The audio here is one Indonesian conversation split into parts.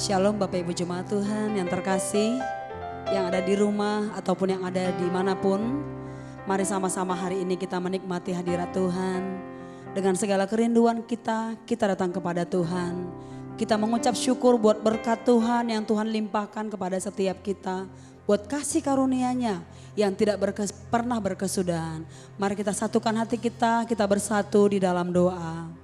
Shalom Bapak Ibu Jemaat Tuhan yang terkasih, yang ada di rumah ataupun yang ada dimanapun. Mari sama-sama hari ini kita menikmati hadirat Tuhan. Dengan segala kerinduan kita datang kepada Tuhan. Kita mengucap syukur buat berkat Tuhan yang Tuhan limpahkan kepada setiap kita. Buat kasih karunia-Nya yang tidak pernah berkesudahan. Mari kita satukan hati kita bersatu di dalam doa.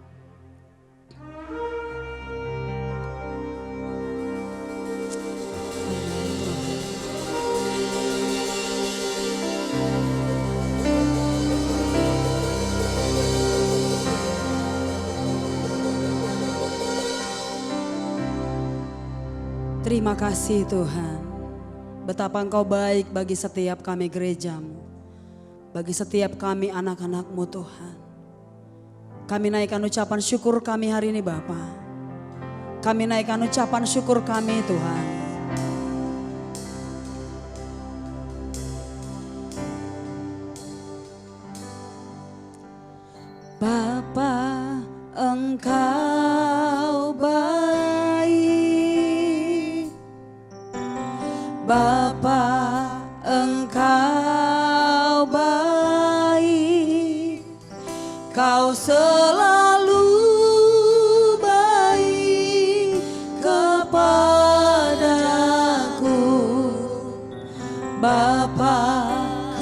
Terima kasih Tuhan, betapa Engkau baik bagi setiap kami gereja-Mu, bagi setiap kami anak-anak-Mu Tuhan. Kami naikkan ucapan syukur kami hari ini Bapa. Kami naikkan ucapan syukur kami Tuhan. Bapa, Engkau baik. Bapa, Engkau baik, Kau selalu baik kepadaku. Bapa,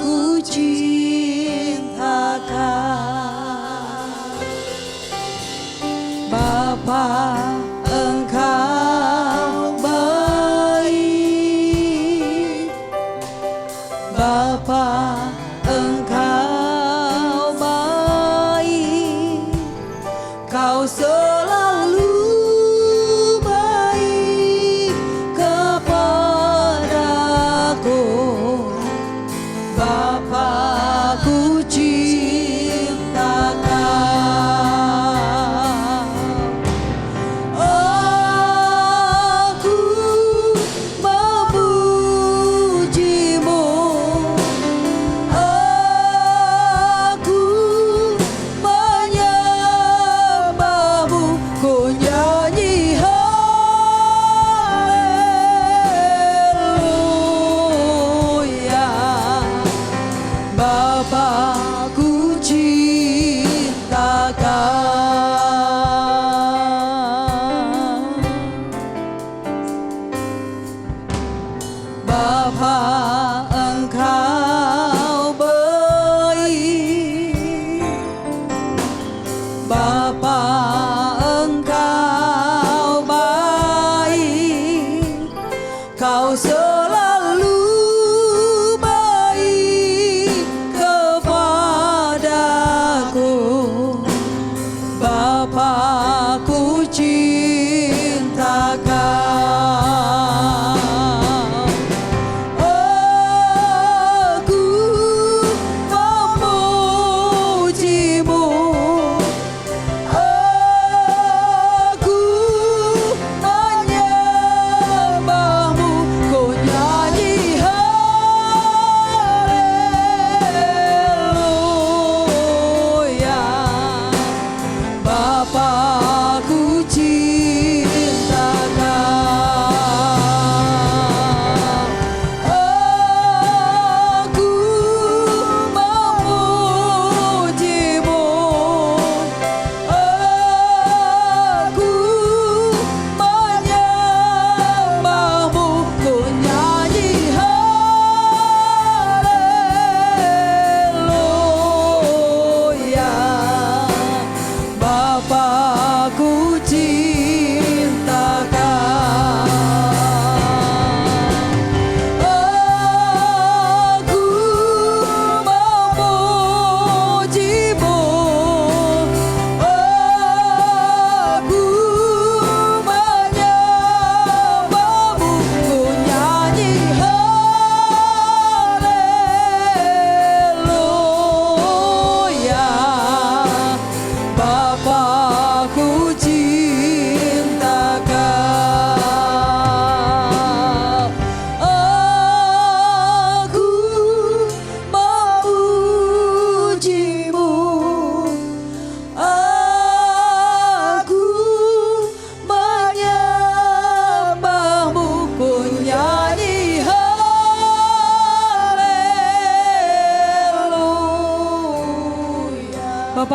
ku cintakan. Bapa, Engkau baik. Bapa, Engkau baik, Kau selalu baik kepadaku. Bapa, ku cintakan. Aku memuji-Mu. Aku menyembah-Mu. Ku nyanyi haleluya. Bapa, ku cintakan. Bapa, Engkau baik. Bapa, Engkau baik, Kau selalu baik kepadaku. Bapa, ku cintakan. Aku memuji-Mu. Aku menyembah-Mu. Ku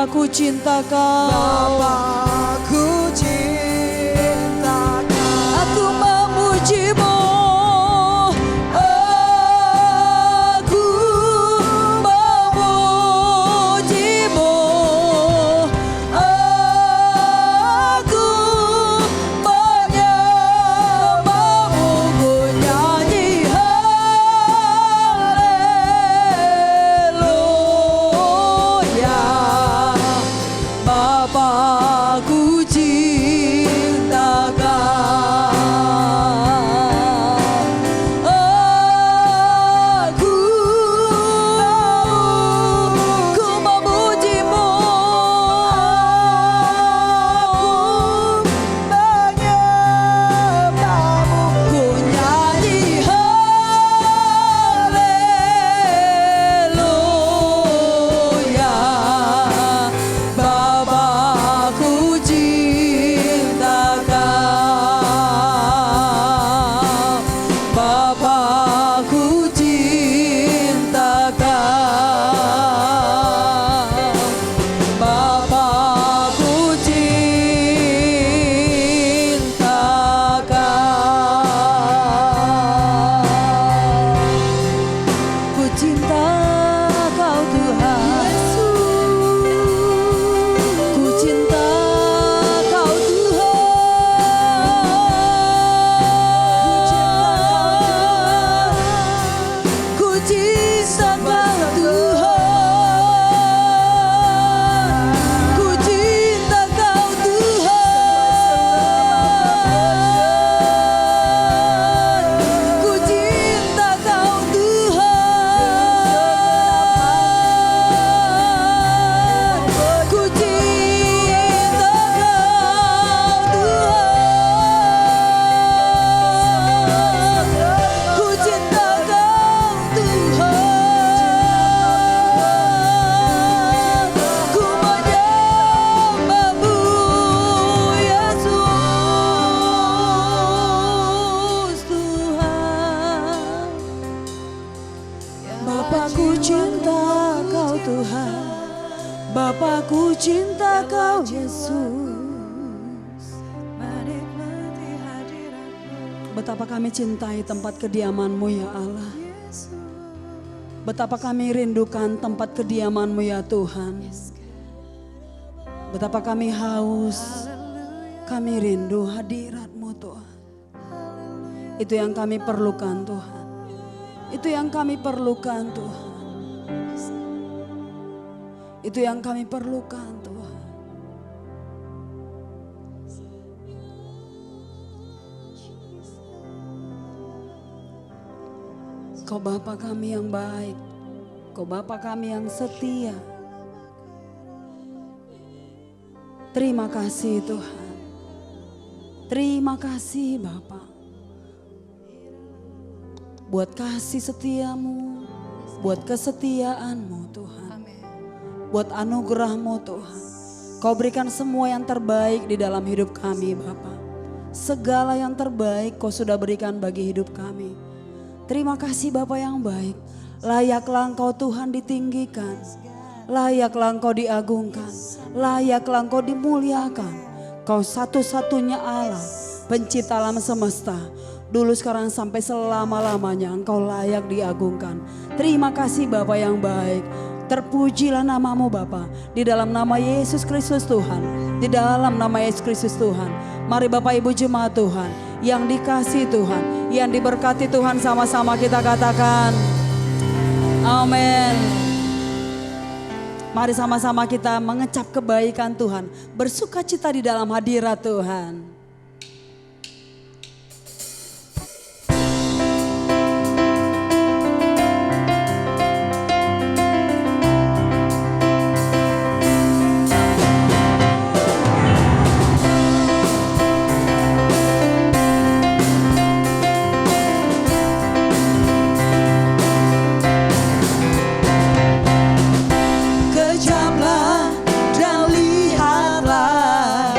Bapa ku cinta kau. Bapa ku cinta kau. Aku memujimu. Bapakku cinta kau Tuhan, Bapakku cinta kau Yesus. Betapa kami cintai tempat kediaman-Mu ya Allah. Betapa kami rindukan tempat kediaman-Mu ya Tuhan. Betapa kami haus, kami rindu hadirat-Mu Tuhan. Itu yang kami perlukan Tuhan. Itu yang kami perlukan Tuhan. Itu yang kami perlukan Tuhan. Kau Bapa kami yang baik. Kau Bapa kami yang setia. Terima kasih Tuhan. Terima kasih Bapa. Buat kasih setiamu, buat kesetiaanmu Tuhan. Buat anugerahmu Tuhan. Kau berikan semua yang terbaik di dalam hidup kami Bapa. Segala yang terbaik Kau sudah berikan bagi hidup kami. Terima kasih Bapa yang baik. Layaklah Engkau Tuhan ditinggikan. Layaklah Engkau diagungkan. Layaklah Engkau dimuliakan. Kau satu-satunya Allah, pencipta alam semesta. Dulu sekarang sampai selama-lamanya Engkau layak diagungkan. Terima kasih Bapa yang baik. Terpujilah namamu Bapa. Di dalam nama Yesus Kristus Tuhan. Di dalam nama Yesus Kristus Tuhan. Mari Bapak Ibu jemaat Tuhan. Yang dikasih Tuhan. Yang diberkati Tuhan, sama-sama kita katakan amin. Mari sama-sama kita mengecap kebaikan Tuhan. Bersuka cita di dalam hadirat Tuhan. Kejamlah dan lihatlah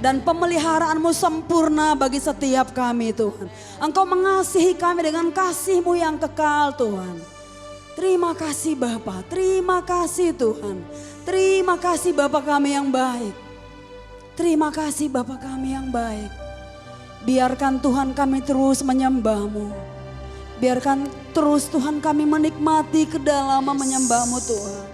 dan pemeliharaanmu sempurna bagi setiap kami Tuhan. Engkau mengasihi kami dengan kasih-Mu yang kekal Tuhan. Terima kasih Bapa, terima kasih Tuhan. Terima kasih Bapa kami yang baik. Terima kasih Bapa kami yang baik. Biarkan Tuhan kami terus menyembah-Mu. Biarkan terus Tuhan kami menikmati kedalaman menyembah-Mu Tuhan.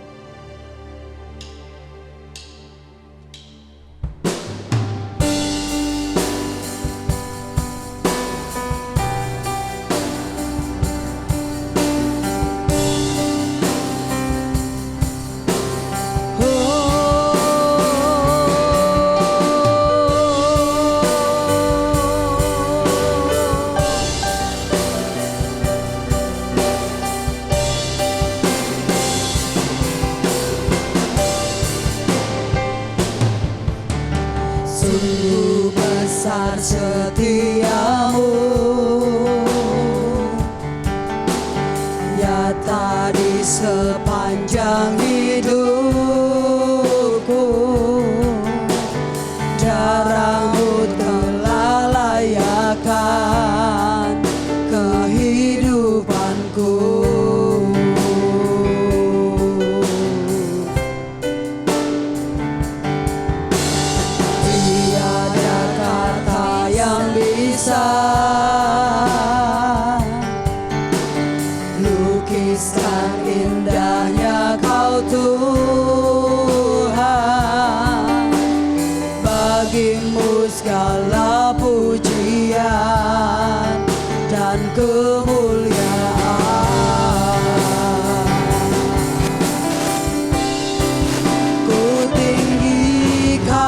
Sungguh besar setiamu, nyata di sepanjang hidupku. Darah-Mu telah layakkan kehidupanku. Lukiskan indahnya Kau Tuhan, bagi-Mu segala pujian dan kemuliaan. Ku tinggikan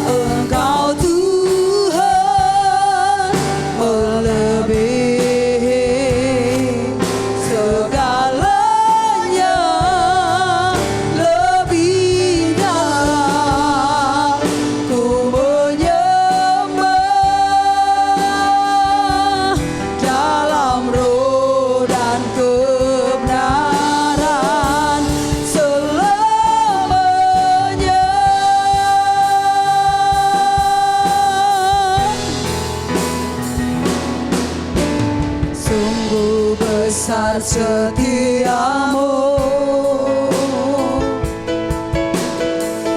Engkau Tuhan, melebihi segalanya, lebih dalam ku menyembah dalam roh dan kebenaran selamanya. Sungguh besar setiamu,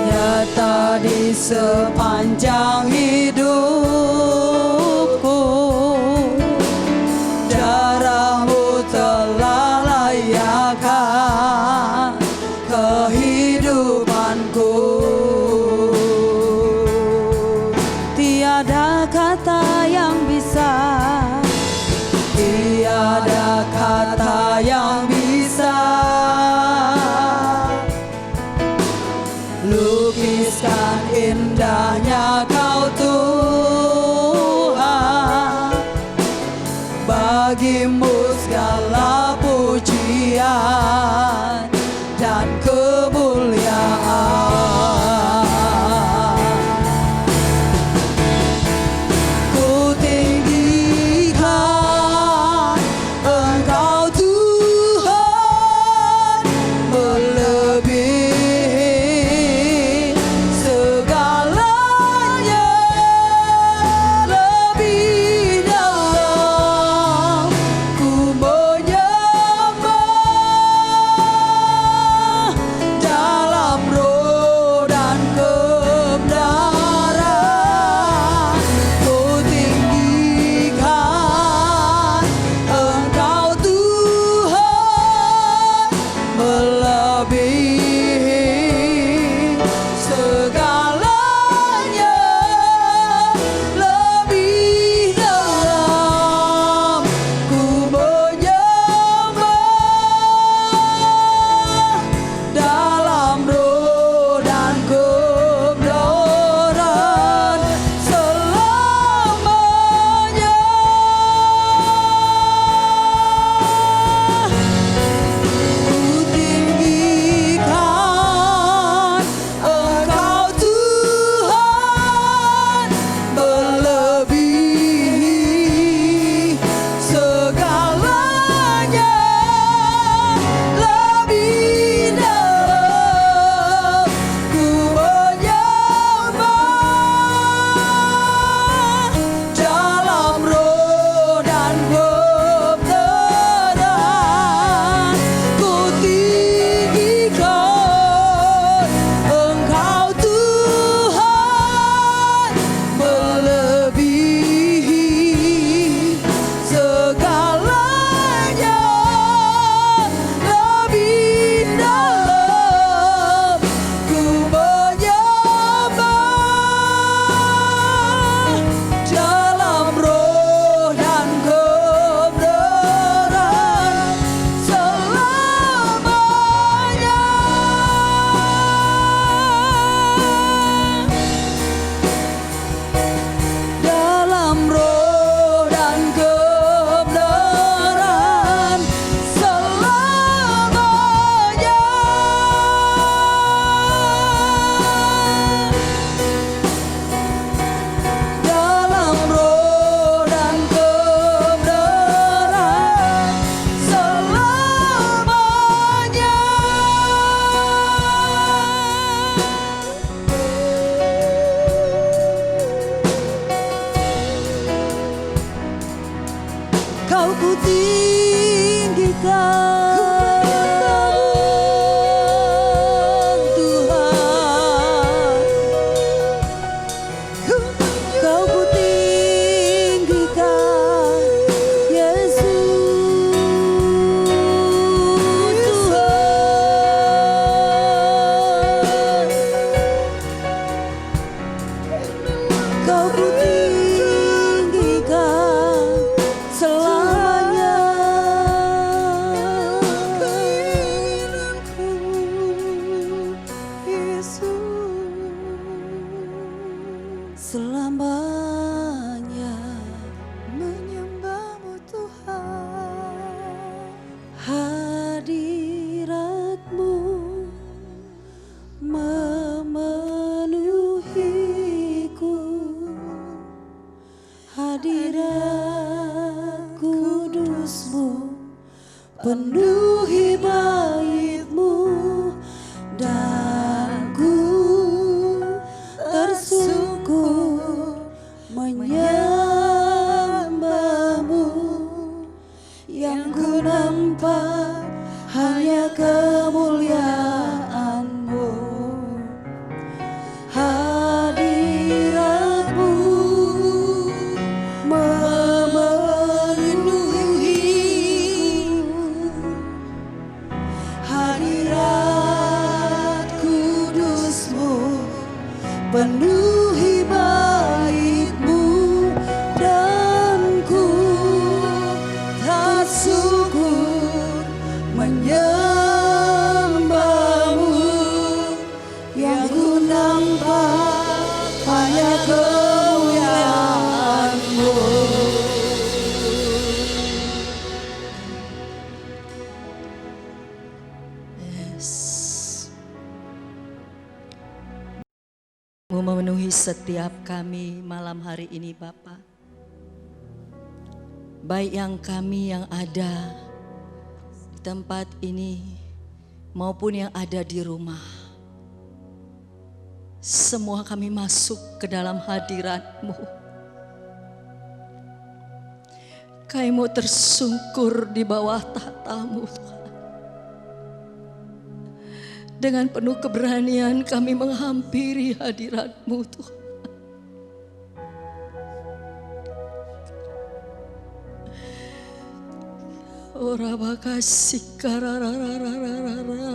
nyata di sepanjang hidupku. Darah-Mu telah layakkan kehidupanku. Tiada kata yang bisa, Tiada kata yang bisa lukiskan indahnya Kau Tuhan, bagi-Mu segala pujian dan kemuliaan. Ku tinggikan Engkau Tuhan, melebihi segalanya, lebih dalam ku menyembah Kau ku tinggikan Tuhan, Kau ku tinggikan Yesus Tuhan, Kau ku tinggikan selamanya. Keinginanku Yesus selamanya menyembahmu Tuhan. Hadiratmu memenuhiku, hadirat kudusmu penuhi baitmu, dan ku tersungkur menyembahmu. Yang ku nampak hanya kemuliaanmu, hadiratmu memenuhiku, hadirat kudusmu penuhi baitmu, dan ku tak syukur menyembahmu. Yang ku nampak hanya kemuliaanmu. Memenuhi setiap kami malam hari ini Bapa. Baik yang kami yang ada di tempat ini maupun yang ada di rumah. Semua kami masuk ke dalam hadirat-Mu. Kami mau tersungkur di bawah tahta-Mu Tuhan. Dengan penuh keberanian kami menghampiri hadirat-Mu Tuhan. Ora bakasih karararararara.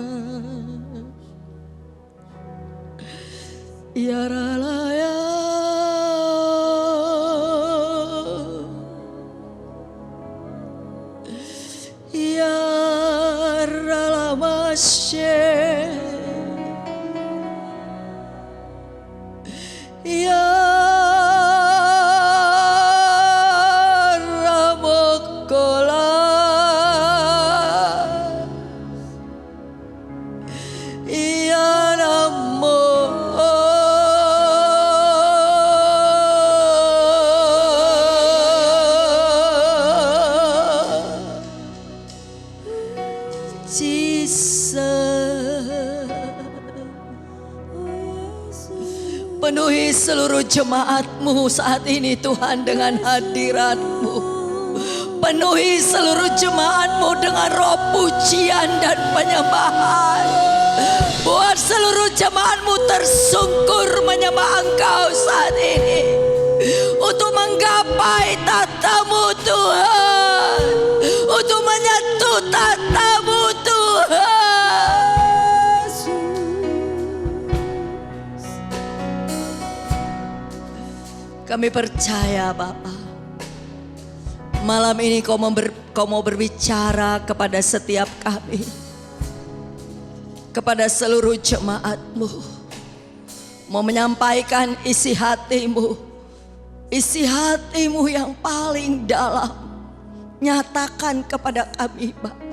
Ya ralaya. Ya ralamasye. Ya Ramokola, Ya Namo, penuhi seluruh jemaat-Mu saat ini Tuhan dengan hadirat-Mu. Penuhi seluruh jemaat-Mu dengan roh pujian dan penyembahan. Buat seluruh jemaat-Mu tersungkur menyembah Engkau saat ini. Untuk menggapai tahta-Mu Tuhan. Untuk menyentuh tahta-Mu Tuhan. Kami percaya Bapa, malam ini Kau mau berbicara kepada setiap kami, kepada seluruh jemaat-Mu, mau menyampaikan isi hati-Mu yang paling dalam. Nyatakan kepada kami Bapa,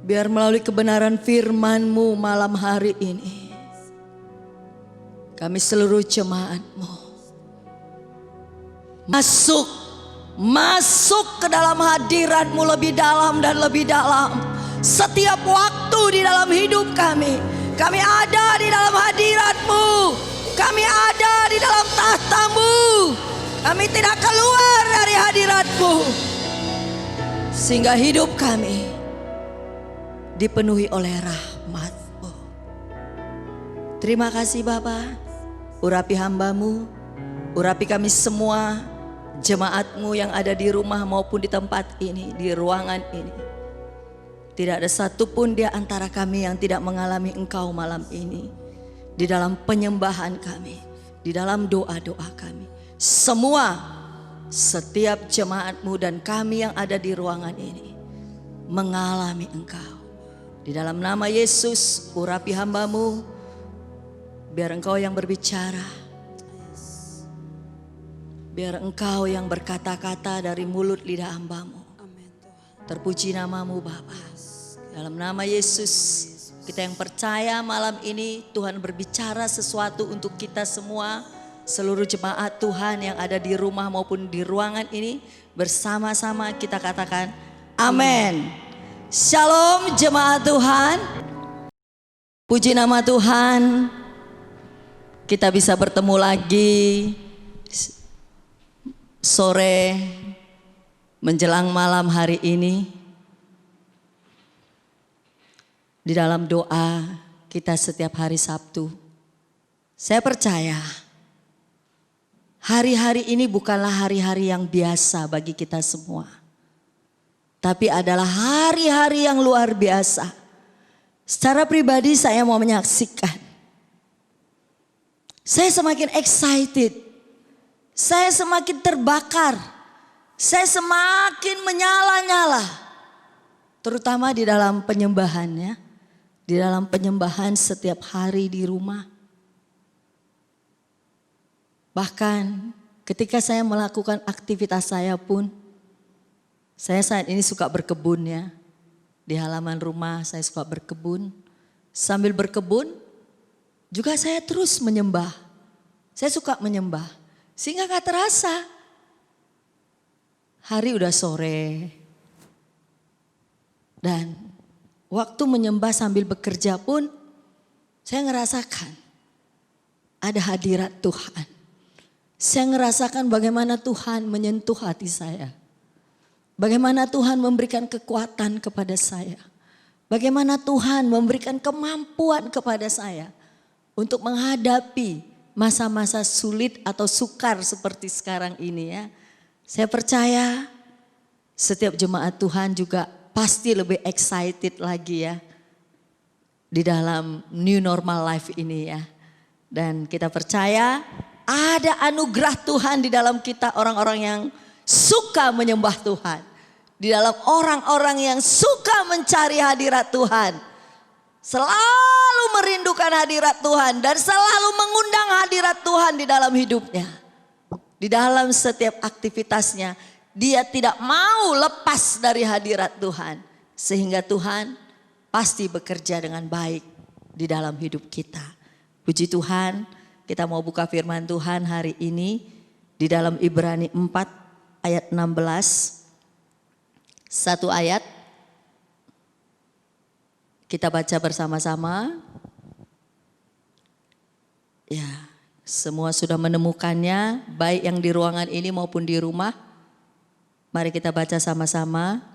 biar melalui kebenaran firman-Mu malam hari ini, kami seluruh jemaat-Mu masuk ke dalam hadirat-Mu lebih dalam dan lebih dalam. Setiap waktu di dalam hidup kami ada di dalam hadirat-Mu, kami ada di dalam tahta-Mu. Kami tidak keluar dari hadirat-Mu, sehingga hidup kami dipenuhi oleh rahmat-Mu. Terima kasih Bapa, urapi hamba-Mu, urapi kami semua, jemaat-Mu yang ada di rumah maupun di tempat ini, di ruangan ini. Tidak ada satupun di antara kami yang tidak mengalami Engkau malam ini. Di dalam penyembahan kami, di dalam doa-doa kami. Semua, setiap jemaat-Mu dan kami yang ada di ruangan ini mengalami Engkau. Di dalam nama Yesus, urapi hamba-Mu, biar Engkau yang berbicara. Biar Engkau yang berkata-kata dari mulut lidah hamba-Mu. Terpuji nama-Mu Bapa. Dalam nama Yesus, kita yang percaya malam ini Tuhan berbicara sesuatu untuk kita semua. Seluruh jemaat Tuhan yang ada di rumah maupun di ruangan ini, bersama-sama kita katakan amin. Shalom jemaat Tuhan. Puji nama Tuhan. Kita bisa bertemu lagi sore menjelang malam hari ini. Di dalam doa kita setiap hari Sabtu. Saya percaya hari-hari ini bukanlah hari-hari yang biasa bagi kita semua. Tapi adalah hari-hari yang luar biasa. Secara pribadi saya mau menyaksikan. Saya semakin excited. Saya semakin terbakar. Saya semakin menyala-nyala. Terutama di dalam penyembahannya. Di dalam penyembahan setiap hari di rumah. Bahkan ketika saya melakukan aktivitas saya pun. Saya saat ini suka berkebun ya. Di halaman rumah saya suka berkebun. Sambil berkebun juga saya terus menyembah. Saya suka menyembah. Sehingga gak terasa. Hari udah sore. Dan waktu menyembah sambil bekerja pun saya ngerasakan ada hadirat Tuhan. Saya ngerasakan bagaimana Tuhan menyentuh hati saya. Bagaimana Tuhan memberikan kekuatan kepada saya. Bagaimana Tuhan memberikan kemampuan kepada saya untuk menghadapi masa-masa sulit atau sukar seperti sekarang ini ya. Saya percaya setiap jemaat Tuhan juga pasti lebih excited lagi ya. Di dalam new normal life ini ya. Dan kita percaya ada anugerah Tuhan di dalam kita, orang-orang yang suka menyembah Tuhan. Di dalam orang-orang yang suka mencari hadirat Tuhan. Selalu merindukan hadirat Tuhan dan selalu mengundang hadirat Tuhan di dalam hidupnya. Di dalam setiap aktivitasnya dia tidak mau lepas dari hadirat Tuhan. Sehingga Tuhan pasti bekerja dengan baik di dalam hidup kita. Puji Tuhan, kita mau buka firman Tuhan hari ini di dalam Ibrani 4 ayat 16. Satu ayat. Kita baca bersama-sama. Ya, semua sudah menemukannya, baik yang di ruangan ini maupun di rumah. Mari kita baca sama-sama.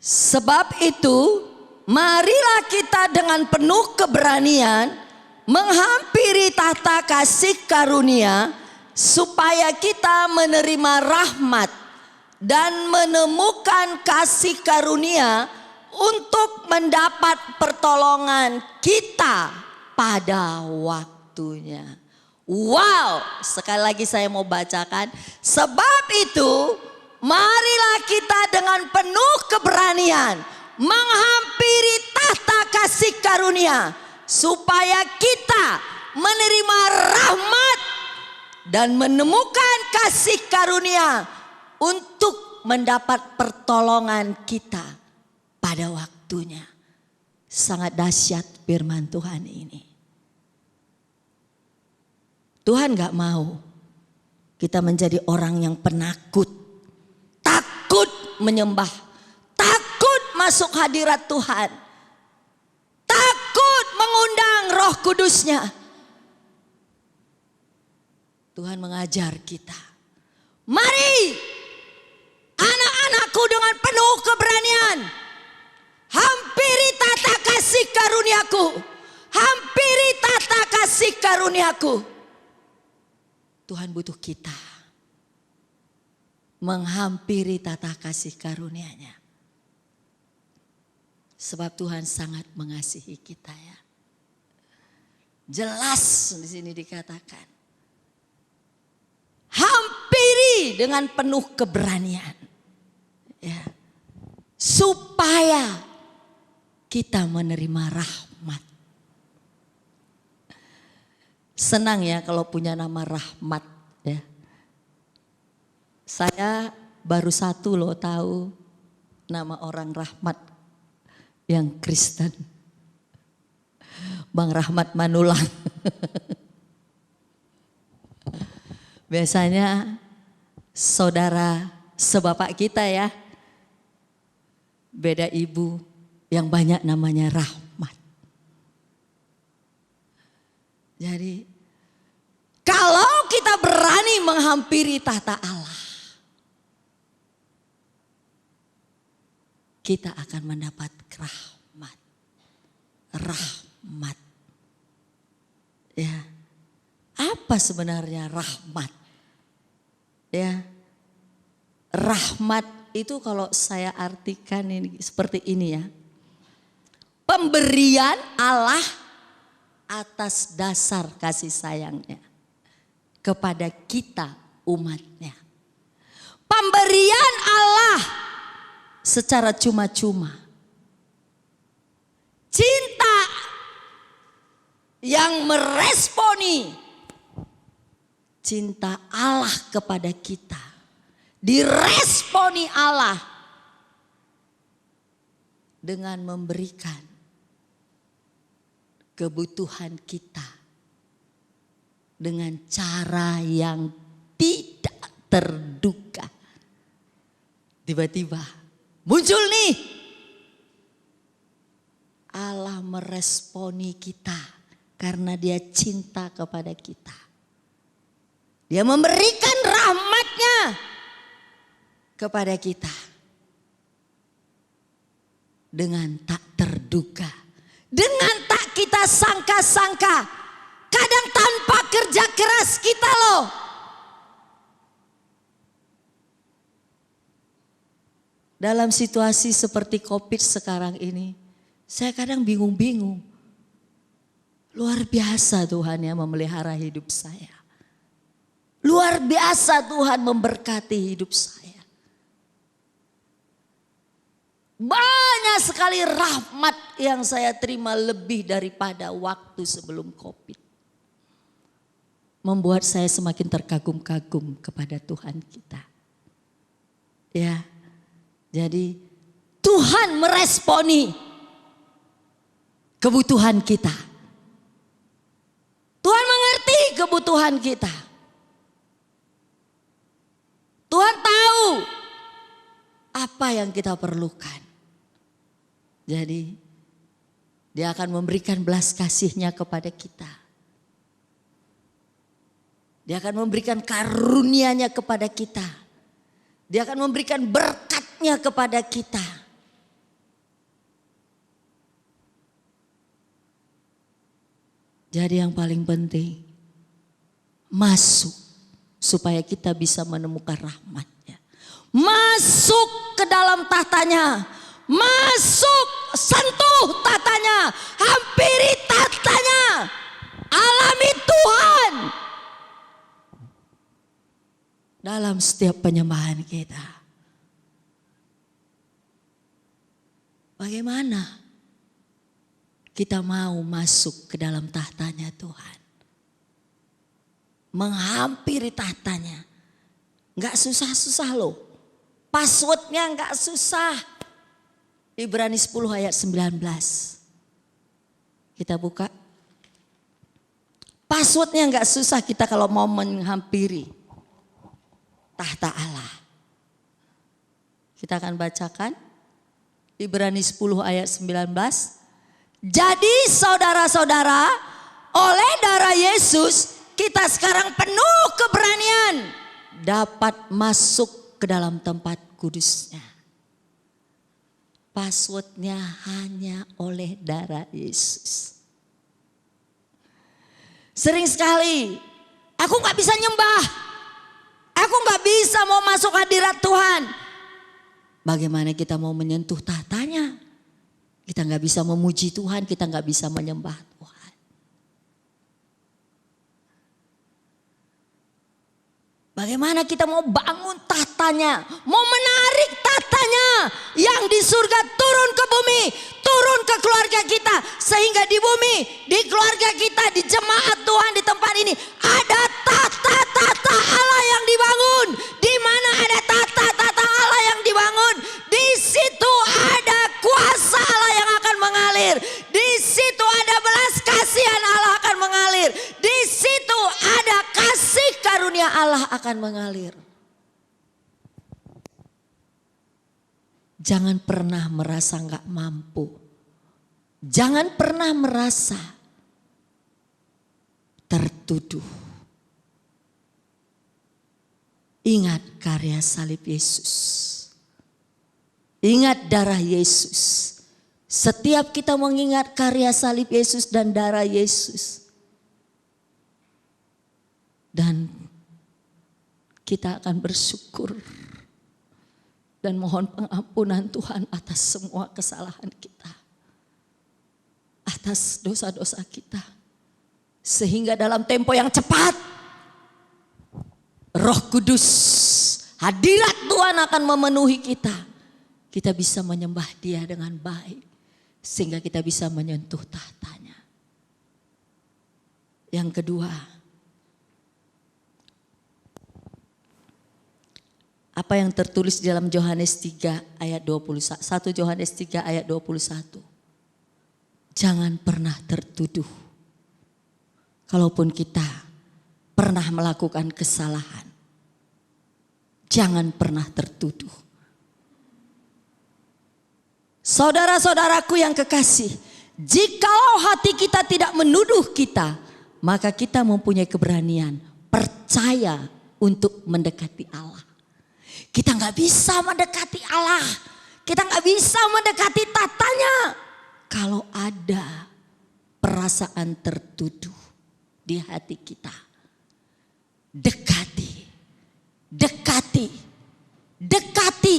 Sebab itu, marilah kita dengan penuh keberanian menghampiri tahta kasih karunia supaya kita menerima rahmat dan menemukan kasih karunia untuk mendapat pertolongan kita pada waktunya. Wow, sekali lagi saya mau bacakan. Sebab itu, marilah kita dengan penuh keberanian menghampiri tahta kasih karunia supaya kita menerima rahmat dan menemukan kasih karunia untuk mendapat pertolongan kita pada waktunya. Sangat dahsyat firman Tuhan ini. Tuhan gak mau kita menjadi orang yang penakut. Takut menyembah. Takut masuk hadirat Tuhan. Takut mengundang Roh Kudusnya. Tuhan mengajar kita. Mari anak-anakku dengan penuh keberanian. Hampiri tata kasih karuniaku. Hampiri tata kasih karuniaku. Tuhan butuh kita menghampiri tata kasih karunia-Nya. Sebab Tuhan sangat mengasihi kita ya. Jelas di sini dikatakan. Hampiri dengan penuh keberanian. Ya. Supaya kita menerima rahmat. Senang ya kalau punya nama Rahmat ya. Saya baru satu loh tahu nama orang Rahmat yang Kristen. Bang Rahmat Manulang. Biasanya saudara sebapak kita ya. Beda ibu yang banyak namanya Rahmat. Jadi kalau kita berani menghampiri tahta Allah, kita akan mendapat rahmat. Rahmat. Ya. Apa sebenarnya rahmat? Ya. Rahmat itu kalau saya artikan ini seperti ini ya. Pemberian Allah atas dasar kasih sayangnya kepada kita umatnya. Pemberian Allah secara cuma-cuma. Cinta yang meresponi cinta Allah kepada kita. Diresponi Allah dengan memberikan kebutuhan kita dengan cara yang tidak terduga. Tiba-tiba muncul nih. Allah meresponi kita karena Dia cinta kepada kita. Dia memberikan rahmat-Nya kepada kita dengan tak terduga, dengan tak kita sangka-sangka, kadang tanpa kerja keras kita loh. Dalam situasi seperti COVID sekarang ini, saya kadang bingung-bingung. Luar biasa Tuhan yang memelihara hidup saya. Luar biasa Tuhan memberkati hidup saya. Banyak sekali rahmat yang saya terima lebih daripada waktu sebelum COVID. Membuat saya semakin terkagum-kagum kepada Tuhan kita. Ya, jadi Tuhan meresponi kebutuhan kita. Tuhan mengerti kebutuhan kita. Tuhan tahu apa yang kita perlukan. Jadi Dia akan memberikan belas kasih-Nya kepada kita. Dia akan memberikan karunia-Nya kepada kita. Dia akan memberikan berkat-Nya kepada kita. Jadi yang paling penting, masuk supaya kita bisa menemukan rahmat-Nya. Masuk ke dalam tahtanya, masuk sentuh tahtanya, hampiri tahtanya, alami Tuhan dalam setiap penyembahan kita. Bagaimana kita mau masuk ke dalam tahtanya Tuhan? Menghampiri tahtanya. Gak susah-susah loh. Passwordnya gak susah. Ibrani 10 ayat 19. Kita buka. Passwordnya gak susah kita kalau mau menghampiri tahta Allah. Kita akan bacakan. Ibrani 10 ayat 19. Jadi saudara-saudara, oleh darah Yesus kita sekarang penuh keberanian dapat masuk ke dalam tempat kudusnya. Passwordnya hanya oleh darah Yesus. Sering sekali aku gak bisa nyembah. Aku gak bisa mau masuk hadirat Tuhan. Bagaimana kita mau menyentuh tahtanya? Kita gak bisa memuji Tuhan, kita gak bisa menyembah Tuhan. Bagaimana kita mau bangun tahtanya, mau menarik tahtanya yang di surga turun ke bumi, turun ke keluarga kita. Sehingga di bumi, di keluarga kita, di jemaat Tuhan di tempat ini ada tahta-tahta Allah yang dibangun. Di mana ada tahta-tahta Allah yang dibangun, di situ ada kuasa Allah yang akan mengalir. Di situ ada belas kasihan Allah akan mengalir. Di situ ada kasih karunia Allah akan mengalir. Jangan pernah merasa gak mampu. Jangan pernah merasa tertuduh. Ingat karya salib Yesus. Ingat darah Yesus. Setiap kita mengingat karya salib Yesus dan darah Yesus, dan kita akan bersyukur dan mohon pengampunan Tuhan atas semua kesalahan kita, atas dosa-dosa kita. Sehingga dalam tempo yang cepat Roh Kudus, hadirat Tuhan akan memenuhi kita. Kita bisa menyembah Dia dengan baik. Sehingga kita bisa menyentuh tahtanya. Yang kedua, apa yang tertulis di dalam Yohanes 3 ayat 21. 1 Yohanes 3 ayat 21. Jangan pernah tertuduh. Kalaupun kita pernah melakukan kesalahan, jangan pernah tertuduh. Saudara-saudaraku yang kekasih, jikalau hati kita tidak menuduh kita, maka kita mempunyai keberanian, percaya untuk mendekati Allah. Kita gak bisa mendekati Allah, kita gak bisa mendekati tatanya kalau ada perasaan tertuduh di hati kita. Dekati, dekati, dekati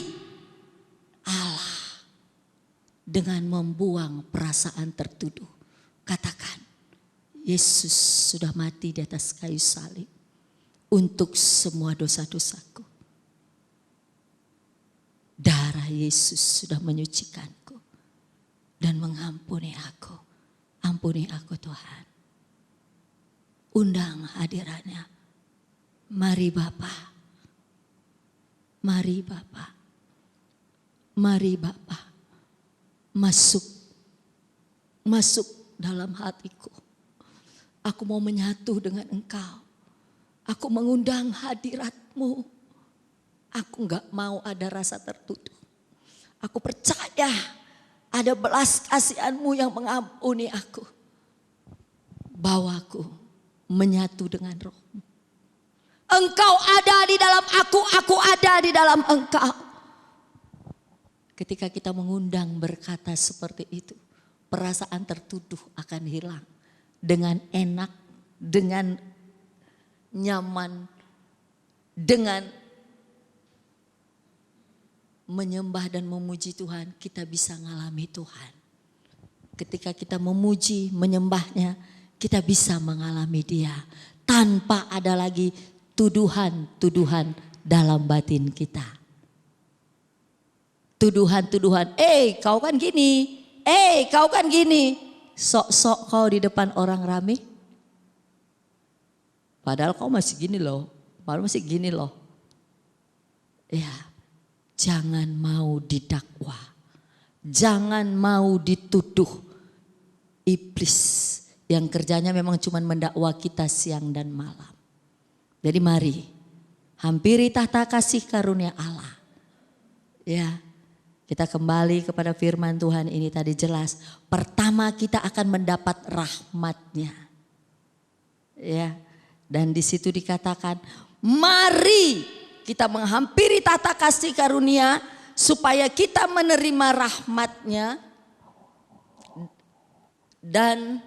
Allah dengan membuang perasaan tertuduh. Katakan, Yesus sudah mati di atas kayu salib untuk semua dosa-dosaku. Darah Yesus sudah menyucikanku dan mengampuni aku. Ampuni aku Tuhan. Undang hadirannya. Mari Bapa. Mari Bapa. Mari Bapa. Masuk dalam hatiku. Aku mau menyatu dengan Engkau. Aku mengundang hadirat-Mu. Aku gak mau ada rasa tertuduh. Aku percaya ada belas kasihan-Mu yang mengampuni aku. Bawaku menyatu dengan Roh-Mu. Engkau ada di dalam aku ada di dalam Engkau. Ketika kita mengundang berkata seperti itu, perasaan tertuduh akan hilang. Dengan enak, dengan nyaman, dengan menyembah dan memuji Tuhan, kita bisa mengalami Tuhan. Ketika kita memuji, menyembahnya, kita bisa mengalami Dia. Tanpa ada lagi tuduhan-tuduhan dalam batin kita. Tuduhan-tuduhan, kau kan gini, kau kan gini. Sok-sok kau di depan orang rame. Padahal kau masih gini loh, padahal masih gini loh. Ya, jangan mau didakwa, jangan mau dituduh. Iblis yang kerjanya memang cuma mendakwa kita siang dan malam. Jadi mari, hampiri tahta kasih karunia Allah. Ya. Kita kembali kepada firman Tuhan ini tadi jelas. Pertama kita akan mendapat rahmat-Nya. Ya. Dan di situ dikatakan Mari kita menghampiri tata kasih karunia supaya kita menerima rahmat-Nya dan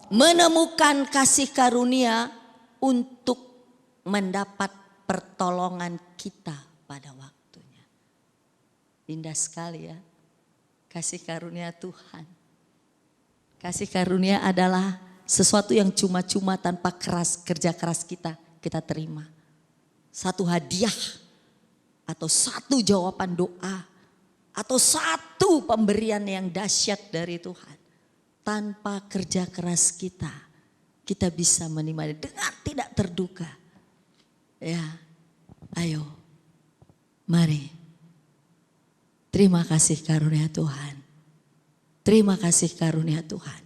menemukan kasih karunia untuk mendapat pertolongan kita pada waktunya. Indah sekali ya, kasih karunia Tuhan. Kasih karunia adalah sesuatu yang cuma-cuma tanpa kerja keras kita terima. Satu hadiah atau satu jawaban doa atau satu pemberian yang dahsyat dari Tuhan. Tanpa kerja keras kita bisa menerima dengan tidak terduga. Ya, ayo, mari. Terima kasih karunia Tuhan. Terima kasih karunia Tuhan.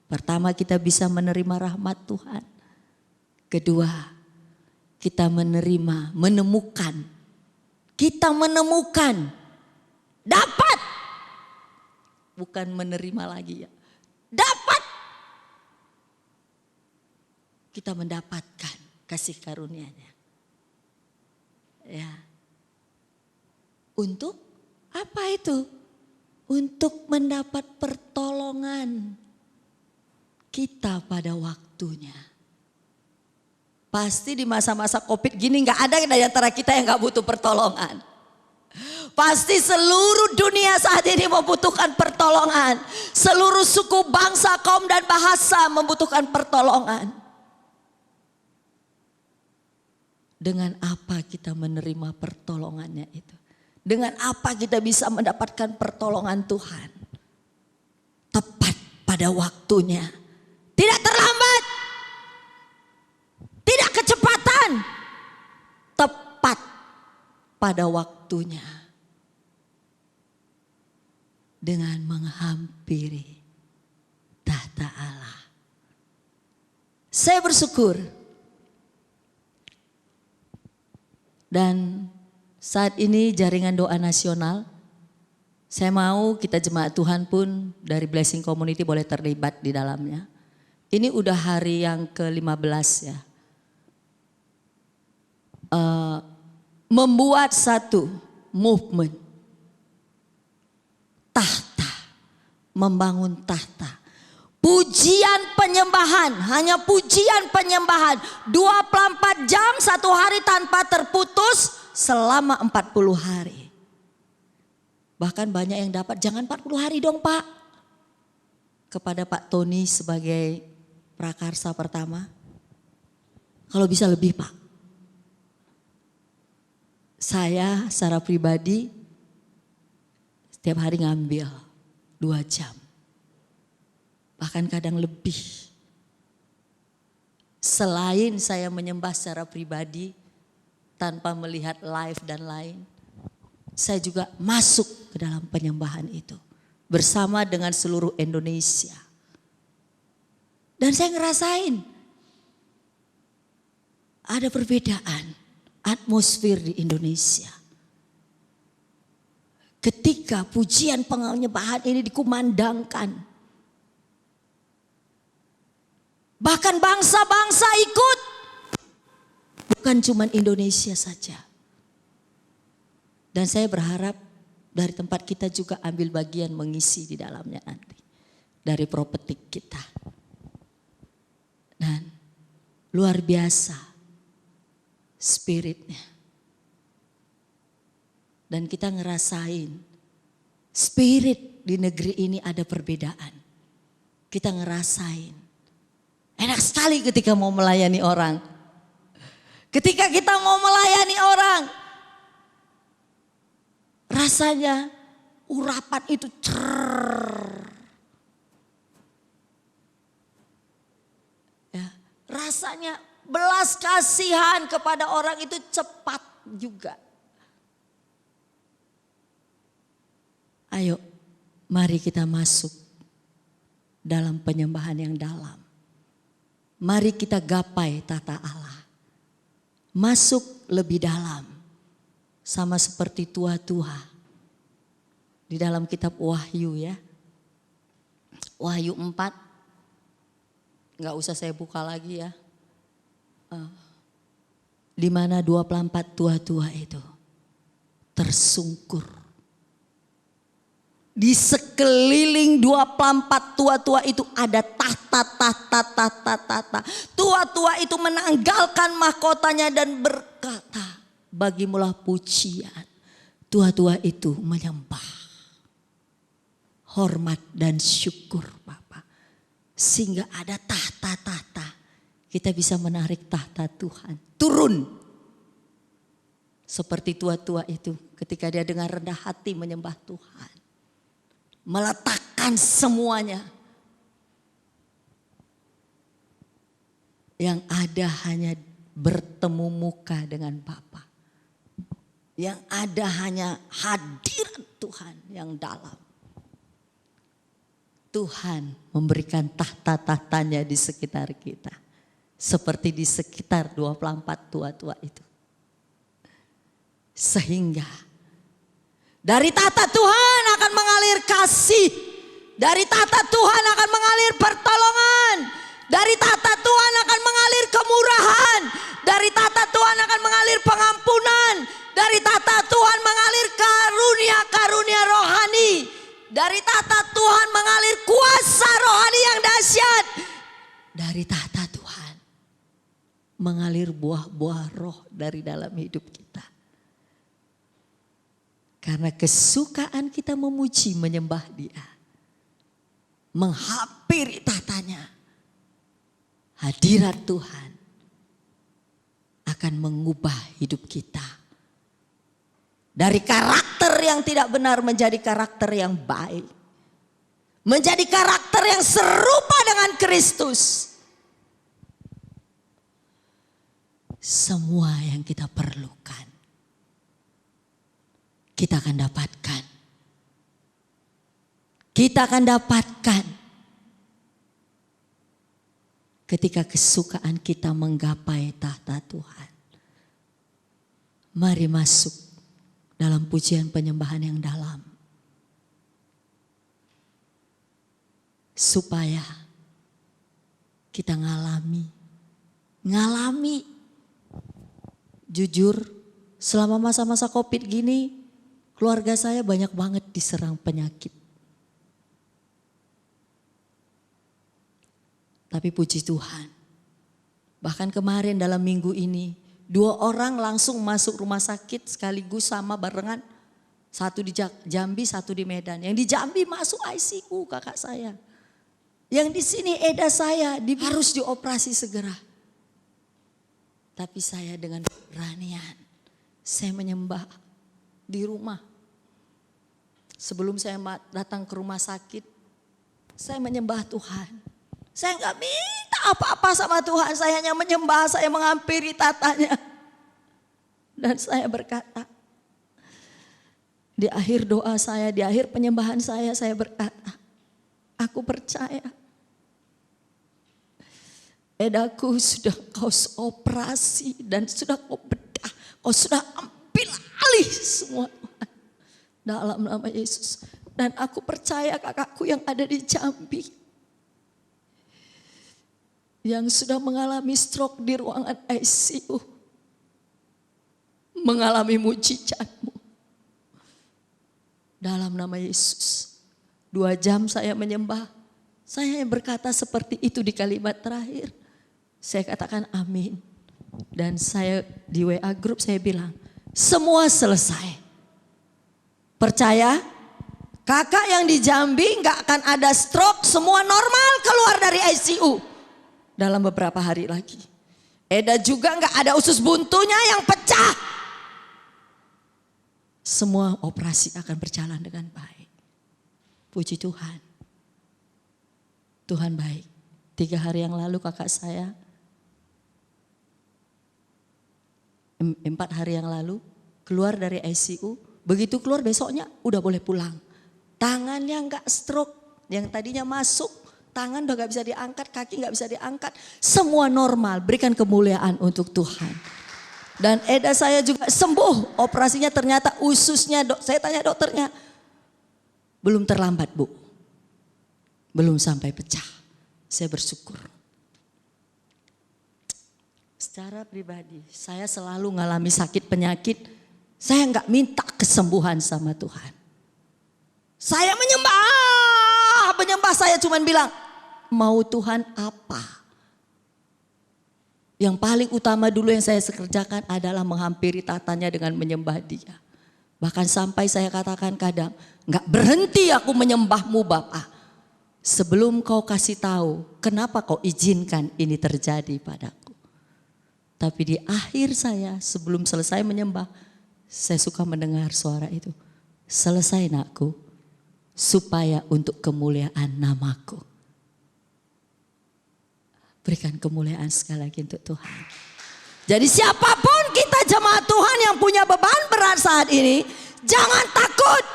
Pertama, kita bisa menerima rahmat Tuhan. Kedua, kita menemukan. Kita menemukan, dapat. Bukan menerima lagi ya. Dapat. Kita mendapatkan kasih karunia-Nya. Ya. Untuk apa itu? Untuk mendapat pertolongan kita pada waktunya. Pasti di masa-masa COVID gini gak ada dari antara kita yang gak butuh pertolongan. Pasti seluruh dunia saat ini membutuhkan pertolongan. Seluruh suku, bangsa, kaum dan bahasa membutuhkan pertolongan. Dengan apa kita menerima pertolongannya itu? Dengan apa kita bisa mendapatkan pertolongan Tuhan? Tepat pada waktunya. Tidak terlambat. Tidak kecepatan. Tepat pada waktunya. Dengan menghampiri tahta Allah. Saya bersyukur. Dan saat ini jaringan doa nasional, saya mau kita jemaat Tuhan pun dari Blessing Community boleh terlibat di dalamnya. Ini udah hari yang ke-15 ya. Membuat satu movement. Tahta, membangun tahta. Pujian penyembahan, hanya pujian penyembahan. 24 jam satu hari tanpa terputus selama 40 hari. Bahkan banyak yang dapat, jangan 40 hari dong Pak. Kepada Pak Tony sebagai prakarsa pertama. Kalau bisa lebih Pak. Saya secara pribadi setiap hari ngambil 2 jam. Bahkan kadang lebih. Selain saya menyembah secara pribadi tanpa melihat live dan lain. Saya juga masuk ke dalam penyembahan itu. Bersama dengan seluruh Indonesia. Dan saya ngerasain. Ada perbedaan atmosfer di Indonesia. Ketika pujian penyembahan ini dikumandangkan. Bahkan bangsa-bangsa ikut. Bukan cuma Indonesia saja. Dan saya berharap dari tempat kita juga ambil bagian mengisi di dalamnya nanti. Dari propetik kita. Dan luar biasa spiritnya. Dan kita ngerasain spirit di negeri ini ada perbedaan. Kita ngerasain. Enak sekali ketika mau melayani orang. Ketika kita mau melayani orang. Rasanya urapan itu ya, rasanya belas kasihan kepada orang itu cepat juga. Ayo, mari kita masuk dalam penyembahan yang dalam. Mari kita gapai tata Allah. Masuk lebih dalam. Sama seperti tua-tua. Di dalam kitab Wahyu ya. Wahyu 4. Gak usah saya buka lagi ya. di mana 24 tua-tua itu tersungkur. Di sekeliling 24 tua-tua itu ada tahta. Tua-tua itu menanggalkan mahkotanya dan berkata, bagimulah pujian. Tua-tua itu menyembah. Hormat dan syukur Bapak. Sehingga ada tahta-tahta. Kita bisa menarik tahta Tuhan. Turun. Seperti tua-tua itu ketika dia dengan rendah hati menyembah Tuhan. Meletakkan semuanya. Yang ada hanya bertemu muka dengan Bapa. Yang ada hanya hadirat Tuhan yang dalam. Tuhan memberikan tahta-tahtanya di sekitar kita. Seperti di sekitar 24 tua-tua itu. Sehingga dari tahta Tuhan akan mengalir kasih. Dari tahta Tuhan akan mengalir pertolongan. Dari tahta Tuhan akan mengalir kemurahan. Dari tahta Tuhan akan mengalir pengampunan. Dari tahta Tuhan mengalir karunia-karunia rohani. Dari tahta Tuhan mengalir kuasa rohani yang dahsyat. Dari tahta Tuhan mengalir buah-buah roh dari dalam hidup kita. Karena kesukaan kita memuji, menyembah Dia. Menghampiri tahtanya. Hadirat Tuhan akan mengubah hidup kita. Dari karakter yang tidak benar menjadi karakter yang baik. Menjadi karakter yang serupa dengan Kristus. Semua yang kita perlukan kita akan dapatkan. Kita akan dapatkan ketika kesukaan kita menggapai tahta Tuhan. Mari masuk dalam pujian penyembahan yang dalam. Supaya kita ngalami. Jujur selama masa-masa COVID gini, keluarga saya banyak banget diserang penyakit. Tapi puji Tuhan. Bahkan kemarin dalam minggu ini 2 orang langsung masuk rumah sakit sekaligus sama barengan. Satu di Jambi, satu di Medan. Yang di Jambi masuk ICU kakak saya. Yang di sini Eda saya harus dioperasi segera. Tapi saya dengan keberanian saya menyembah di rumah. Sebelum saya datang ke rumah sakit, saya menyembah Tuhan. Saya enggak minta apa-apa sama Tuhan, saya hanya menyembah, saya menghampiri tatanya. Dan saya berkata, di akhir doa saya, di akhir penyembahan saya berkata, aku percaya. Edaku sudah kau operasi dan sudah kau bedah, kau sudah ambil alih semua Tuhan. Dalam nama Yesus. Dan aku percaya kakakku yang ada di Jambi. Yang sudah mengalami stroke di ruangan ICU. Mengalami mujizat-Mu. Dalam nama Yesus. 2 jam saya menyembah. Saya berkata seperti itu di kalimat terakhir. Saya katakan amin. Dan saya di WA group saya bilang, semua selesai. Percaya? Kakak yang di Jambi gak akan ada stroke, semua normal keluar dari ICU. Dalam beberapa hari lagi. Eda juga gak ada usus buntunya yang pecah. Semua operasi akan berjalan dengan baik. Puji Tuhan. Tuhan baik. 3 hari yang lalu kakak saya, 4 hari yang lalu keluar dari ICU. Begitu keluar besoknya udah boleh pulang. Tangannya enggak stroke. Yang tadinya masuk, tangan udah gak bisa diangkat, kaki gak bisa diangkat. Semua normal, berikan kemuliaan untuk Tuhan. Dan Eda saya juga sembuh. Operasinya ternyata ususnya, saya tanya dokternya, belum terlambat Bu. Belum sampai pecah. Saya bersyukur. Secara pribadi, saya selalu mengalami sakit penyakit. Saya nggak minta kesembuhan sama Tuhan. Saya menyembah saya cuma bilang, mau Tuhan apa? Yang paling utama dulu yang saya kerjakan adalah menghampiri tatanya dengan menyembah Dia. Bahkan sampai saya katakan kadang, nggak berhenti aku menyembahmu Bapa. Sebelum kau kasih tahu, kenapa kau izinkan ini terjadi padaku. Tapi di akhir saya sebelum selesai menyembah, saya suka mendengar suara itu. Selesai nakku, supaya untuk kemuliaan namaku. Berikan kemuliaan sekali lagi untuk Tuhan. Jadi siapapun kita jemaat Tuhan yang punya beban berat saat ini, jangan takut.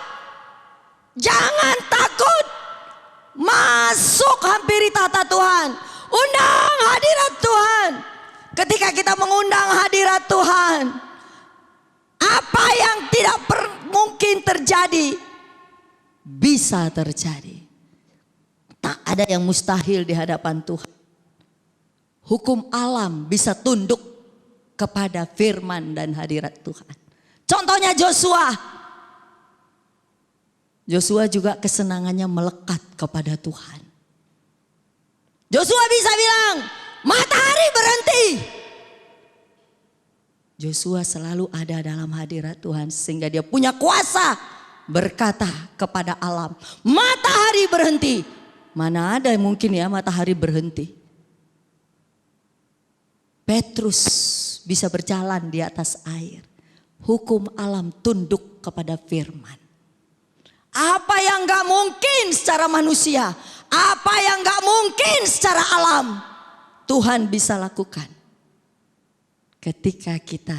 Jangan takut. Masuk hampiri tata Tuhan. Undang hadirat Tuhan. Ketika kita mengundang hadirat Tuhan, apa yang tidak mungkin terjadi, bisa terjadi. Tak ada yang mustahil di hadapan Tuhan. Hukum alam bisa tunduk kepada firman dan hadirat Tuhan. Contohnya Joshua. Joshua juga kesenangannya melekat kepada Tuhan. Joshua bisa bilang, matahari berhenti. Joshua selalu ada dalam hadirat Tuhan sehingga dia punya kuasa berkata kepada alam, matahari berhenti. Mana ada yang mungkin ya matahari berhenti. Petrus bisa berjalan di atas air. Hukum alam tunduk kepada firman. Apa yang gak mungkin secara manusia, apa yang gak mungkin secara alam, Tuhan bisa lakukan. Ketika kita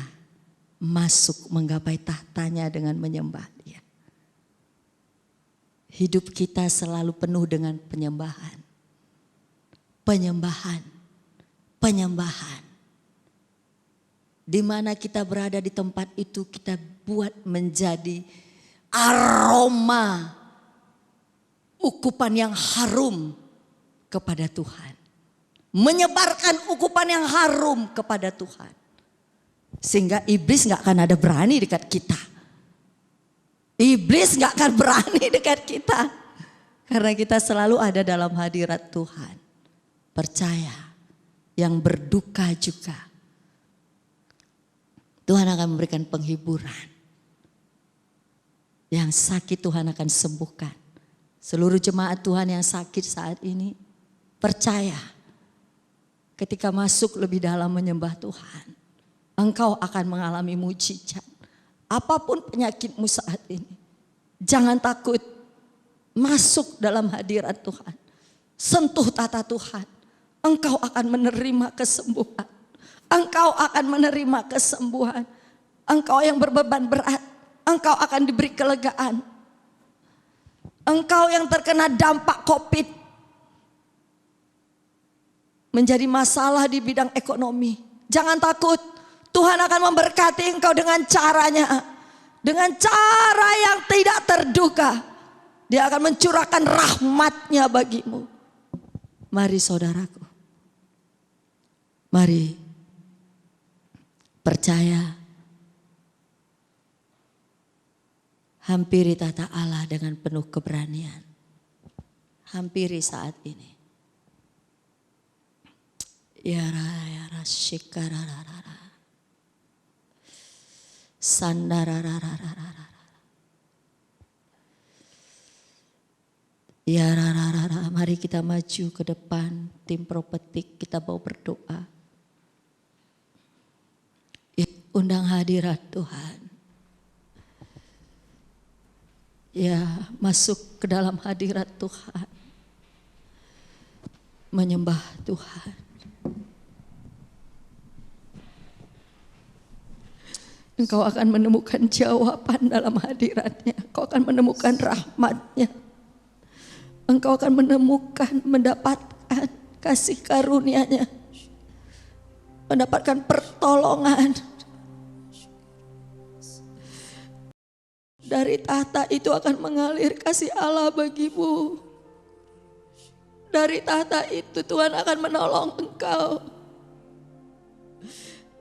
masuk menggapai tahtanya dengan menyembah Dia. Hidup kita selalu penuh dengan penyembahan. Penyembahan. Penyembahan. Di mana kita berada di tempat itu kita buat menjadi aroma ukupan yang harum kepada Tuhan. Menyebarkan ukupan yang harum kepada Tuhan. Sehingga iblis gak akan ada berani dekat kita. Iblis gak akan berani dekat kita. Karena kita selalu ada dalam hadirat Tuhan. Percaya, yang berduka juga Tuhan akan memberikan penghiburan. Yang sakit Tuhan akan sembuhkan. Seluruh jemaat Tuhan yang sakit saat ini, percaya ketika masuk lebih dalam menyembah Tuhan, engkau akan mengalami mujizat. Apapun penyakitmu saat ini, jangan takut. Masuk dalam hadirat Tuhan. Sentuh tata Tuhan. Engkau akan menerima kesembuhan. Engkau akan menerima kesembuhan. Engkau yang berbeban berat, engkau akan diberi kelegaan. Engkau yang terkena dampak COVID, menjadi masalah di bidang ekonomi, jangan takut. Tuhan akan memberkati engkau dengan caranya. Dengan cara yang tidak terduga. Dia akan mencurahkan rahmat-Nya bagimu. Mari saudaraku. Mari percaya. Hampiri tata Allah dengan penuh keberanian. Hampiri saat ini. Ya ra shikararara. Sandarararara. Ya rararara. Mari kita maju ke depan. Tim Propetik kita mau berdoa. Undang hadirat Tuhan. Ya, masuk ke dalam hadirat Tuhan. Menyembah Tuhan. Engkau akan menemukan jawaban dalam hadirat-Nya. Engkau akan menemukan rahmat-Nya. Engkau akan menemukan, mendapatkan kasih karunia-Nya. Mendapatkan pertolongan. Dari tahta itu akan mengalir kasih Allah bagimu. Dari tahta itu Tuhan akan menolong engkau.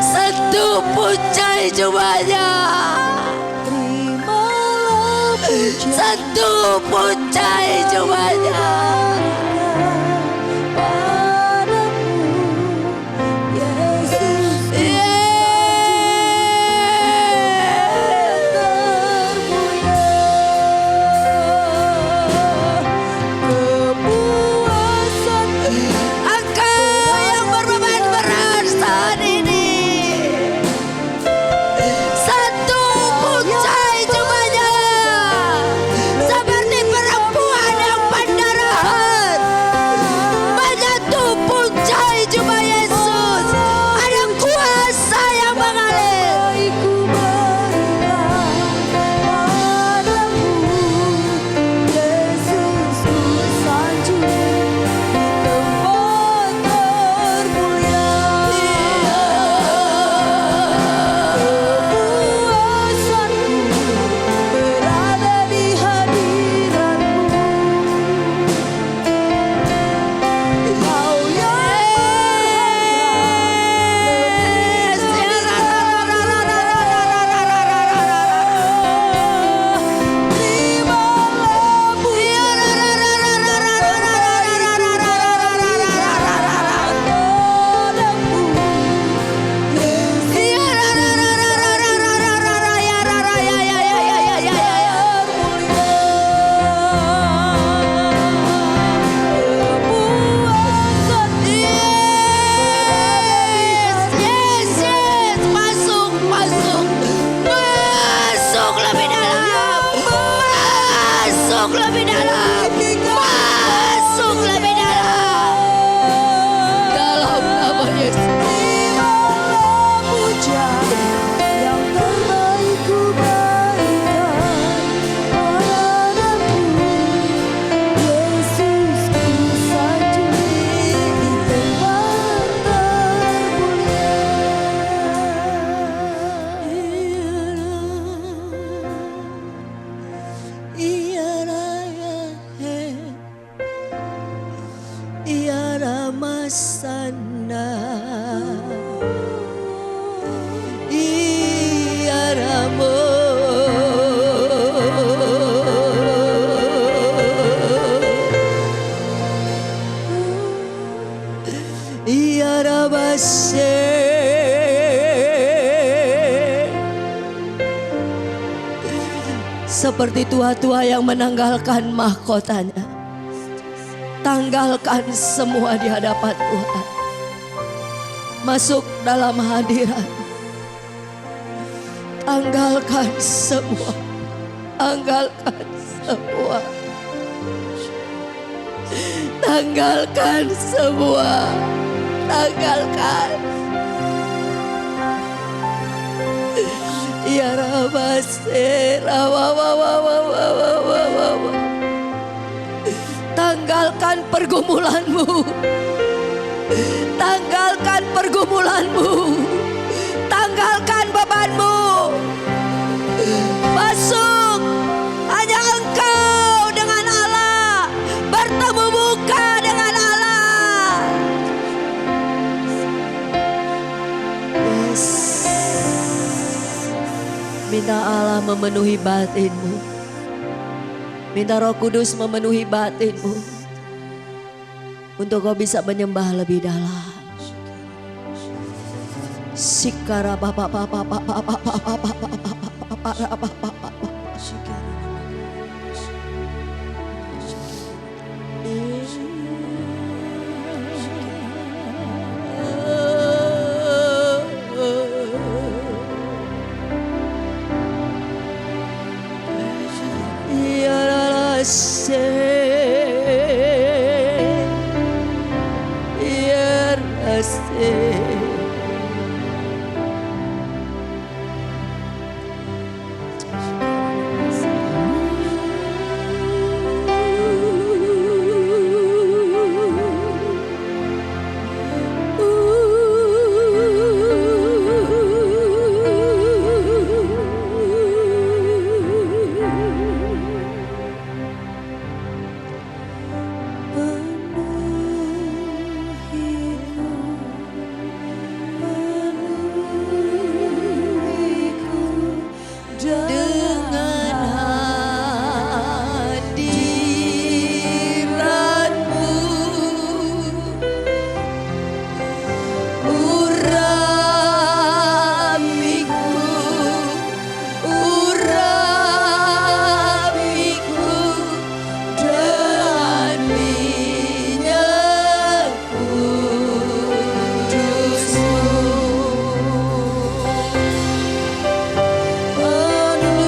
Sentuh puncak jubahnya. Terimalah pujian Sentuh puncak jubahnya. padamu, Yesus kepuasan Engkau yang berbeban berat saat ini. Satu puncak jubahnya seperti perempuan yang pendarahan. Menyatu puncak jubah Yesus. Ada kuasa yang mengalir. ku berikan padamu, Yesus ku sanjung di tempat termulia. Kepuasanku berada di hadirat-Mu. Kau yang terimalah pujian padamu, Masuk lebih dalam. Masuk lebih dalam. Masuk lebih dalam. Dalam nama Yesus. terimalah pujian yang terbaik ku berikan padamu, Yesus ku sanjung di tempat termulia. Ia Ramasana, Ia Ramo, Ia Rabase, seperti tua-tua yang menanggalkan mahkotanya. Tanggalkan semua di hadapan Tuhan. Masuk dalam hadirat. Tanggalkan semua. Tanggalkan semua. Tanggalkan semua. Tanggalkan. Ya Rabase, tanggalkan pergumulanmu. Tanggalkan pergumulanmu. Tanggalkan bebanmu. Masuk. Hanya engkau dengan Allah. Bertemu muka dengan Allah. Yes. Minta Allah memenuhi batinmu. Minta Roh Kudus memenuhi batinmu. Untuk kau bisa menyembah lebih dalam. Sikara papa papa papa papa papa papa dengan hadiratmu. Urapiku dengan minyak kudus-Mu. Penuhi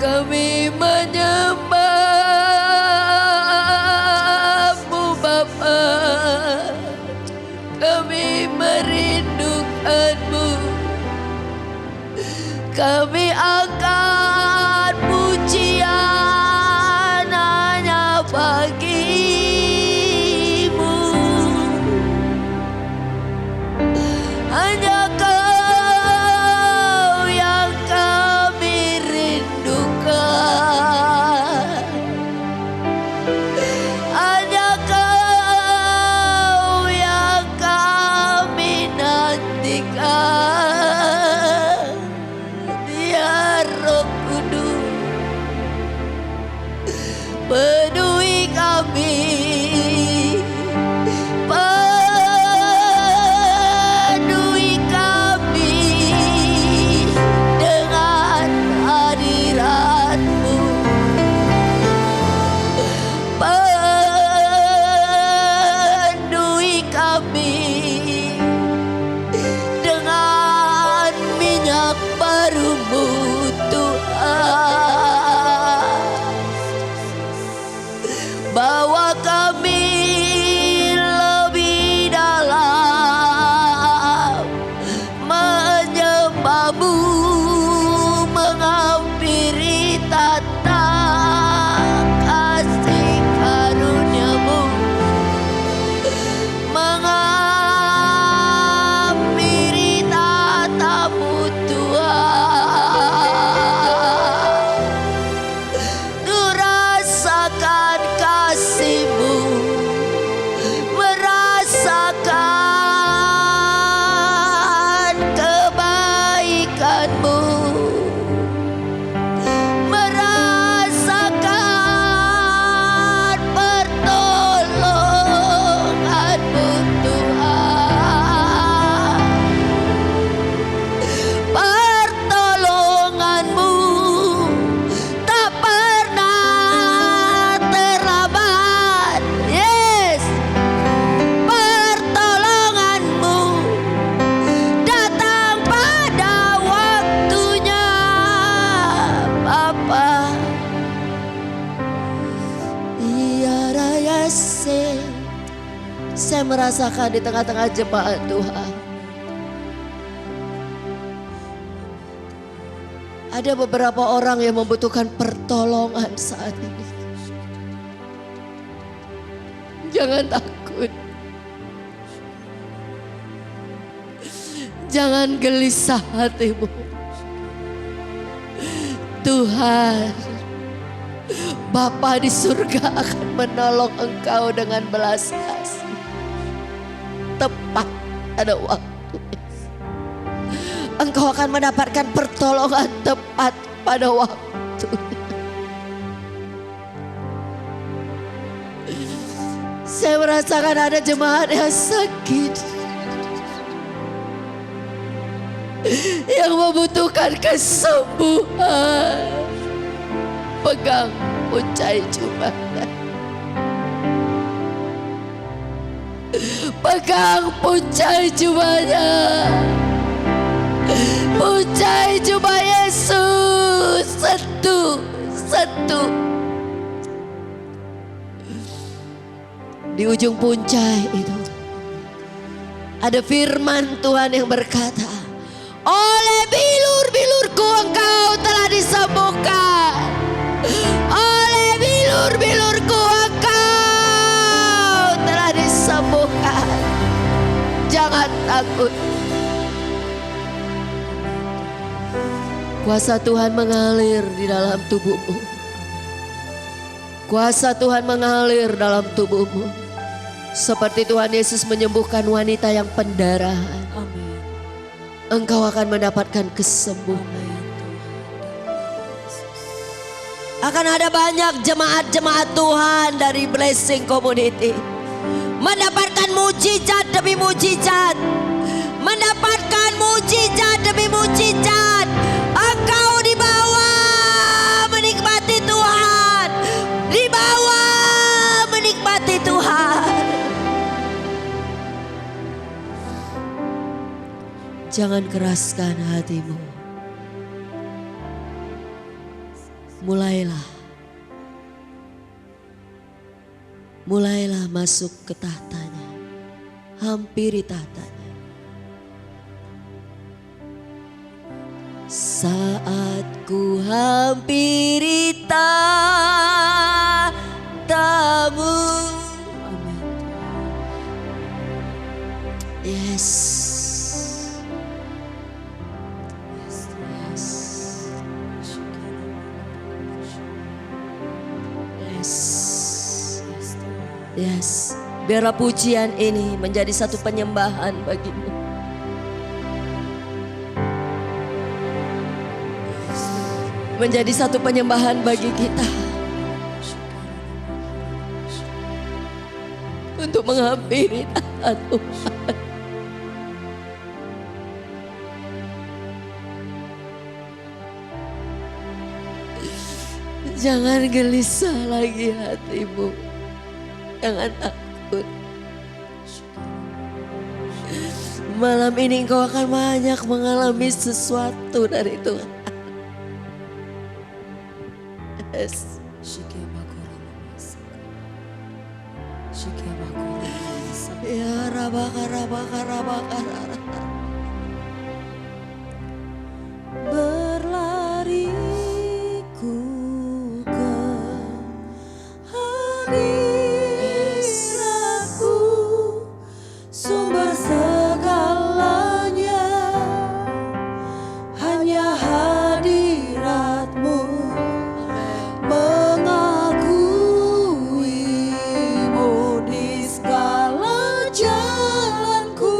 Kami menyembah-Mu Bapa. Kami merindukan-Mu. Kami angkat pujian hanya bagi-Mu. Hanya Kau yang kami rindukan. Hanya Kau yang kami nantikan. Ya Roh Kudus, penuhi kami. Penuhi kami dengan hadirat-Mu. Penuhi kami dengan minyak baru-Mu Tuhan. Bawa kami lebih dalam menyembah-Mu, menghampiri tata kasih karunia-Mu, menghampiri tata-Mu Tuhan. Tuh rasakan kasih-Mu, merasakan kebaikan-Mu, merasakan pertolongan-Mu Tuhan. Pertolongan-Mu tak pernah terlambat. Yes. Pertolongan-Mu datang pada waktunya Bapa. Iya raya saya merasakan di tengah-tengah jemaat Tuhan, ada beberapa orang yang membutuhkan pertolongan saat ini. Jangan takut. Jangan gelisah hatimu. Tuhan, Bapa di surga akan menolong engkau dengan belas kasih. Tepat pada waktu. Engkau akan mendapatkan pertolongan tepat pada waktu. Saya merasakan ada jemaat yang sakit, yang membutuhkan kesembuhan. Pegang puncai jubahnya. Pegang puncai jubahnya. Puncai jubah Yesus. Sentuh. Di ujung puncai itu ada firman Tuhan yang berkata, oleh bilur-bilurku engkau telah disembuhkan. Oleh bilur-bilurku engkau telah disembuhkan. Jangan takut. Kuasa Tuhan mengalir di dalam tubuhmu. Kuasa Tuhan mengalir dalam tubuhmu. Seperti Tuhan Yesus menyembuhkan wanita yang pendarahan. Amin. Engkau akan mendapatkan kesembuhan. Akan ada banyak jemaat-jemaat Tuhan dari Blessing Community mendapatkan mujizat demi mujizat, mendapatkan mujizat demi mujizat. Engkau dibawa menikmati Tuhan, dibawa menikmati Tuhan. Jangan keraskan hatimu. mulailah masuk ke tahtanya, hampiri tahtanya. Saat ku hampiri tahtamu, Amin. yes, yes. Biarlah pujian ini menjadi satu penyembahan bagimu. Menjadi satu penyembahan bagi kita. Untuk menghampiri tahta Tuhan. Jangan gelisah lagi hatimu. Jangan takut. Malam ini engkau akan banyak mengalami sesuatu dari Tuhan. Yes. Ya rabaka. Berlariku ke hadiratmu, sumber segalanya, hanya hadiratmu, mengakuimu di segala jalanku.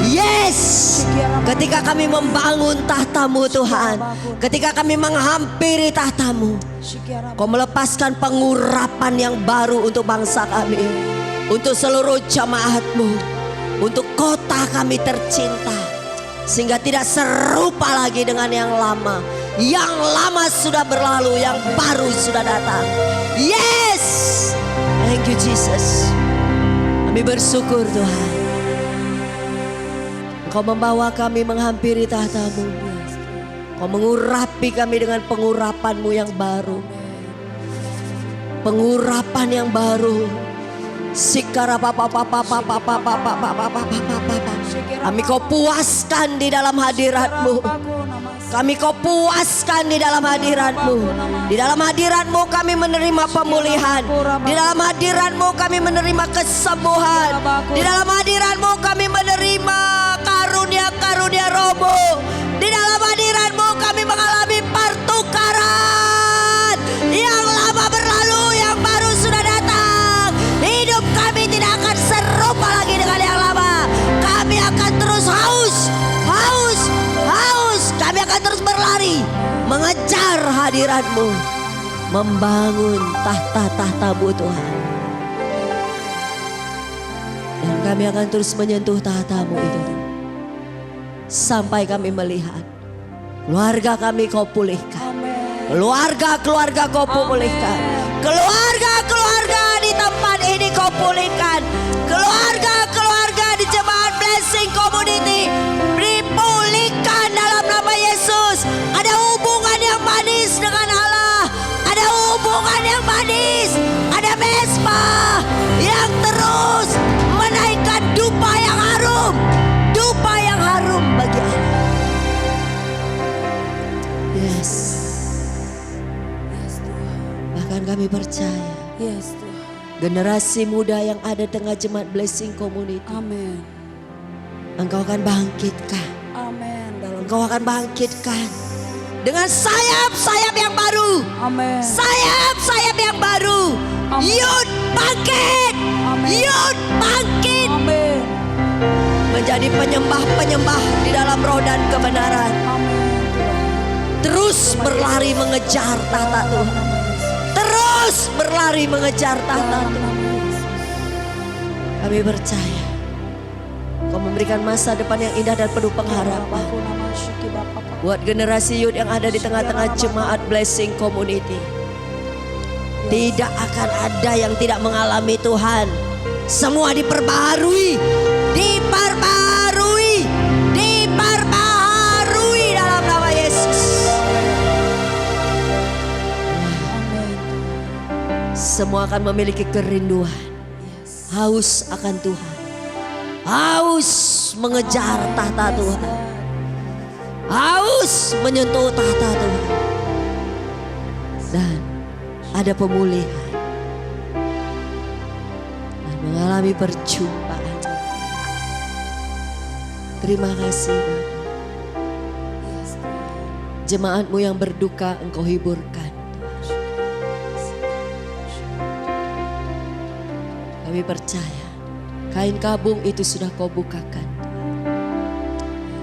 Yes, ketika kami membangun tahta-Mu Tuhan, ketika kami menghampiri tahta-Mu, Kau melepaskan pengurapan yang baru untuk bangsa kami, untuk seluruh jamaat-Mu, untuk kota kami tercinta, sehingga tidak serupa lagi dengan yang lama. Yang lama sudah berlalu, yang baru sudah datang. Yes, thank you Jesus. Kami bersyukur Tuhan, Engkau membawa kami menghampiri tahta-Mu. Kau mengurapi kami dengan pengurapan-Mu yang baru. Pengurapan yang baru. Kami Kau puaskan di dalam hadirat-Mu. Kami Kau puaskan di dalam hadirat-Mu. Di dalam hadirat-Mu kami menerima pemulihan. Di dalam hadirat-Mu kami menerima kesembuhan. Di dalam hadirat-Mu kami menerima karunia-karunia rohmu. Di dalam hadirat-Mu kami mengalami pertukaran. Yang lama berlalu, yang baru sudah datang. Hidup kami tidak akan serupa lagi dengan yang lama. Kami akan terus haus. Kami akan terus berlari, mengejar hadirat-Mu, membangun tahta-tahta-Mu Tuhan. Dan kami akan terus menyentuh tahta-Mu itu, sampai kami melihat keluarga kami Kau pulihkan. Keluarga-keluarga Kau pulihkan. Keluarga-keluarga di tempat ini Kau pulihkan. Keluarga-keluarga di jemaat Blessing Community dipulihkan dalam nama Yesus. Ada hubungan yang manis dengan Allah. Ada hubungan yang manis. Ada mesbah yang terus menaikkan dupa yang harum. Dupa yang harum bagi Allah. Yes. Bahkan kami percaya. Yes Tuhan. Generasi muda yang ada tengah jemaat Blessing Community. Amin. Engkau akan bangkitkan. Amin. Engkau akan bangkitkan dengan sayap-sayap yang baru. Amin. Sayap-sayap yang baru. Amin. Yud bangkit. Amin. Yud bangkit. Amin. Menjadi penyembah-penyembah di dalam roh dan kebenaran. Amin. Terus berlari mengejar tahta Tuhan. Terus berlari mengejar tahta Tuhan. Kami percaya Kau memberikan masa depan yang indah dan penuh pengharapan buat generasi youth yang ada di tengah-tengah jemaat Blessing Community. Tidak akan ada yang tidak mengalami Tuhan. Semua diperbaharui. Diperbaharui dalam nama Yesus. Semua akan memiliki kerinduan. Haus akan Tuhan. Haus mengejar tahta Tuhan. Haus menyentuh tahta Tuhan. Dan ada pemulihan. Dan mengalami perjumpaan. Terima kasih Bapak. Jemaat-Mu yang berduka Engkau hiburkan. Kami percaya kain kabung itu sudah Kau bukakan.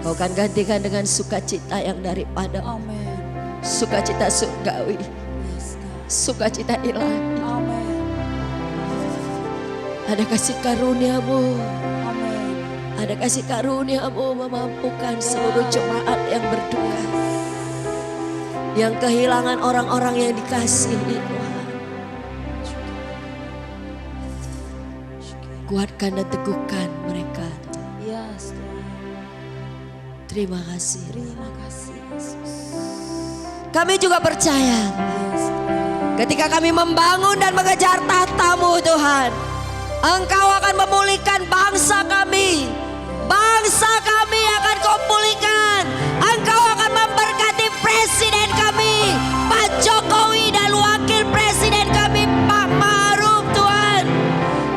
Kau akan gantikan dengan sukacita yang daripada Amin. sukacita surgawi, Yes, God. sukacita ilahi. Amin. Ada kasih karunia-Mu, Amin. ada kasih karunia-Mu memampukan seluruh jemaat yang berduka, yang kehilangan orang-orang yang dikasihi Tuhan. Kuatkan dan teguhkan mereka. Yes, Tuhan. Terima kasih. Terima kasih Yesus. Kami juga percaya Yes, Tuhan. ketika kami membangun dan mengejar tahta-Mu Tuhan, Engkau akan memulihkan bangsa kami. Bangsa kami akan Kau pulihkan. Engkau akan memberkati presiden kami, Pak Jokowi, dan wakil presiden kami, Pak Ma'ruf Tuhan.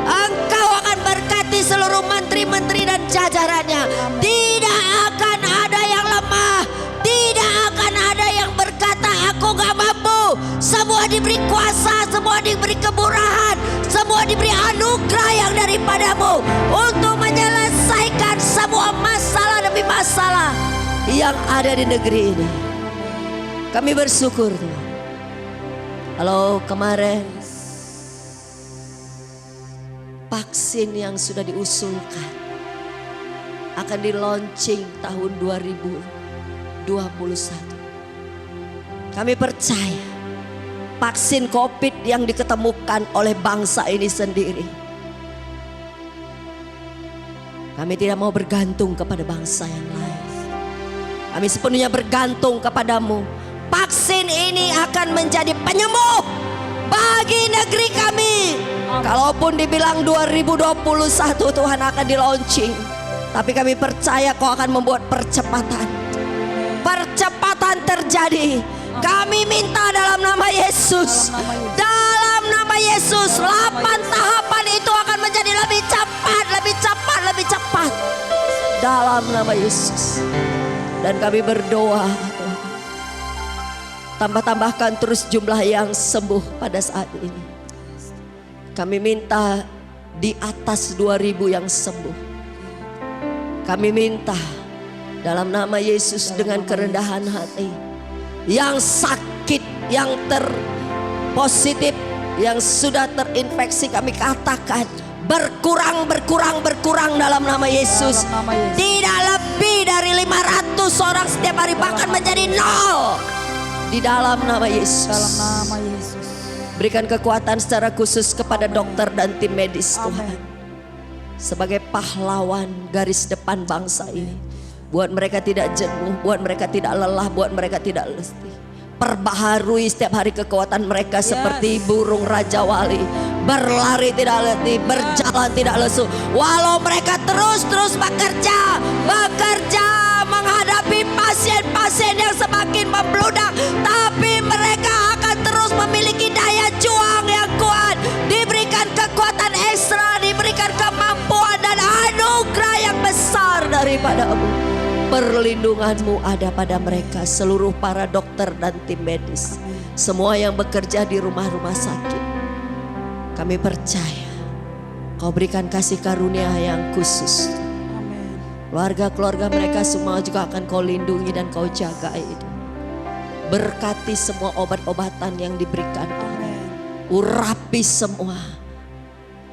Engkau akan berkati seluruh menteri-menteri dan jajarannya. Tidak akan ada yang lemah. Tidak akan ada yang berkata aku gak mampu. Semua diberi kuasa, semua diberi kemurahan, semua diberi anugerah yang daripadamu untuk menyelesaikan semua masalah demi masalah yang ada di negeri ini. Kami bersyukur Tuhan. Kalau kemarin vaksin yang sudah diusulkan akan di launching tahun 2021. Kami percaya vaksin COVID yang diketemukan oleh bangsa ini sendiri. Kami tidak mau bergantung kepada bangsa yang lain. Kami sepenuhnya bergantung kepadamu. Vaksin ini akan menjadi penyembuh bagi negeri kami. Kalaupun dibilang 2021 Tuhan akan di launching, tapi kami percaya Kau akan membuat percepatan. Percepatan terjadi. Kami minta dalam nama Yesus. Dalam nama Yesus, 8 tahapan itu akan menjadi lebih cepat, lebih cepat, lebih cepat. Dalam nama Yesus. Dan kami berdoa, Tuhan, tambah-tambahkan terus jumlah yang sembuh pada saat ini. Kami minta di atas 2.000 yang sembuh. Kami minta dalam nama Yesus dengan kerendahan hati, yang sakit, yang terpositif, yang sudah terinfeksi, kami katakan berkurang, berkurang, berkurang dalam nama Yesus. Tidak lebih dari 500 orang setiap hari, bahkan menjadi 0 di dalam nama Yesus. Dalam nama Yesus. Berikan kekuatan secara khusus kepada dokter dan tim medis Tuhan. Sebagai pahlawan garis depan bangsa ini. Buat mereka tidak jenuh, buat mereka tidak lelah, buat mereka tidak letih. Perbaharui setiap hari kekuatan mereka seperti burung Raja Wali. Berlari tidak letih, berjalan tidak lesu. Walau mereka terus-terus bekerja menghadapi pasien-pasien yang semakin membludak, tapi mereka akan terus memiliki daya juang yang kuat. Diberikan kekuatan ekstra, diberikan kemampuan dan anugerah yang besar daripada-Mu. Perlindungan-Mu ada pada mereka, seluruh para dokter dan tim medis. Semua yang bekerja di rumah-rumah sakit. Kami percaya Kau berikan kasih karunia yang khusus. Keluarga-keluarga mereka semua juga akan Kau lindungi dan Kau jaga itu. Berkati semua obat-obatan yang diberikan. Urapi semua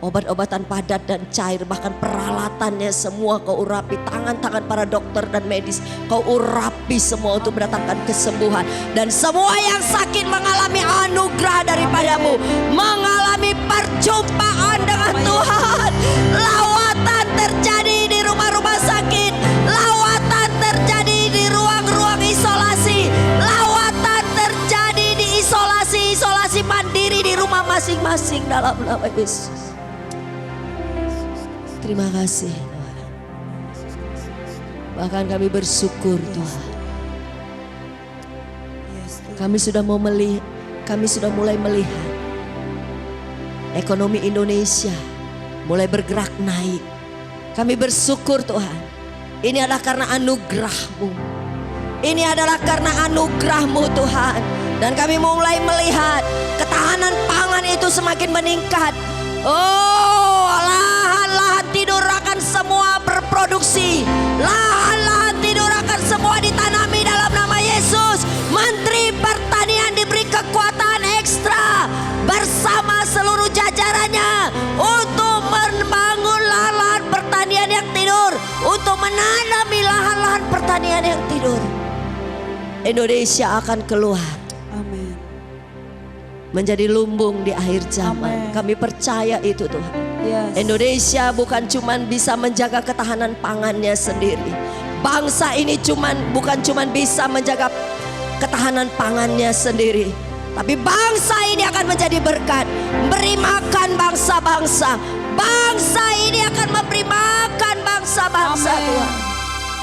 obat-obatan padat dan cair, bahkan peralatannya semua Kau urapi. Tangan-tangan para dokter dan medis Kau urapi semua untuk mendatangkan kesembuhan. Dan semua yang sakit mengalami anugerah daripada-Mu, mengalami perjumpaan dengan Tuhan. Lawatan terjadi di rumah-rumah sakit, lawatan terjadi di ruang-ruang isolasi, lawatan terjadi di isolasi mandiri di rumah masing-masing dalam nama Yesus. Terima kasih Tuhan. Bahkan kami bersyukur Tuhan. Kami sudah mulai melihat ekonomi Indonesia mulai bergerak naik. Kami bersyukur Tuhan. Ini adalah karena anugerah-Mu. Ini adalah karena anugerah-Mu Tuhan. Dan kami mulai melihat ketahanan pangan itu semakin meningkat. Oh, lahan-lahan tidur akan semua berproduksi. Lahan-lahan tidur akan semua ditanami dalam nama Yesus. Menteri Pertanian diberi kekuatan ekstra bersama seluruh jajarannya untuk membangun lahan-lahan pertanian yang tidur, untuk menanami lahan-lahan pertanian yang tidur. Indonesia akan keluar. Amin. Menjadi lumbung di akhir zaman. Amen. Kami percaya itu Tuhan. Yes. Indonesia bukan cuman bisa menjaga ketahanan pangannya sendiri. Bangsa ini bukan cuman bisa menjaga ketahanan pangannya sendiri. Tapi bangsa ini akan menjadi berkat. Beri makan bangsa-bangsa. Bangsa ini akan memberi makan bangsa-bangsa Tuhan.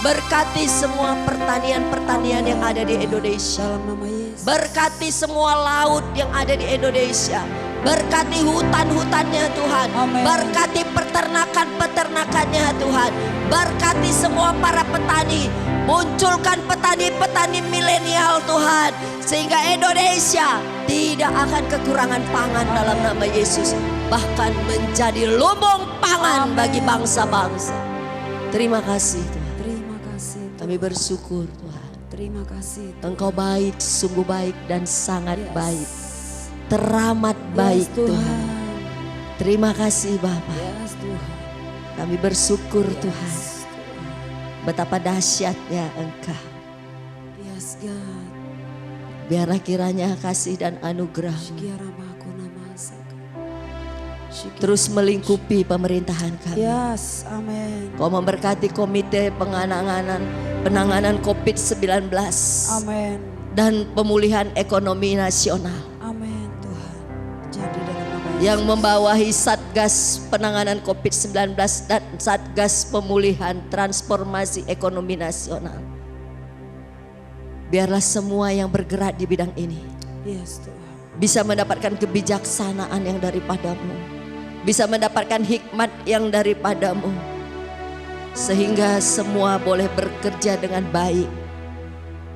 Berkati semua pertanian-pertanian yang ada di Indonesia. Dalam nama Yesus. Berkati semua laut yang ada di Indonesia. Berkati hutan-hutannya Tuhan. Amen. Berkati peternakan-peternakannya Tuhan. Berkati semua para petani. Munculkan petani-petani milenial Tuhan. Tuhan. Sehingga Indonesia tidak akan kekurangan pangan dalam nama Yesus. Bahkan menjadi lumbung pangan bagi bangsa-bangsa. Terima kasih Tuhan. Terima kasih. Kami bersyukur Tuhan. Terima kasih. Engkau baik, sungguh baik dan sangat baik. Teramat baik Tuhan. Terima kasih Bapa. Yes Tuhan. Kami bersyukur Tuhan. Betapa dahsyatnya Engkau. Yes God. Biarlah kiranya kasih dan anugerah terus melingkupi pemerintahan kami. Yes, amin. Kau memberkati komite penanganan COVID-19. Amin. Dan pemulihan ekonomi nasional. Amin Tuhan. Jadi dalam nama Yesus. Yang membawahi Satgas penanganan COVID-19 dan Satgas pemulihan transformasi ekonomi nasional. Biarlah semua yang bergerak di bidang ini. Yes Tuhan. Bisa mendapatkan kebijaksanaan yang daripadamu. Bisa mendapatkan hikmat yang daripadamu. Sehingga semua boleh bekerja dengan baik.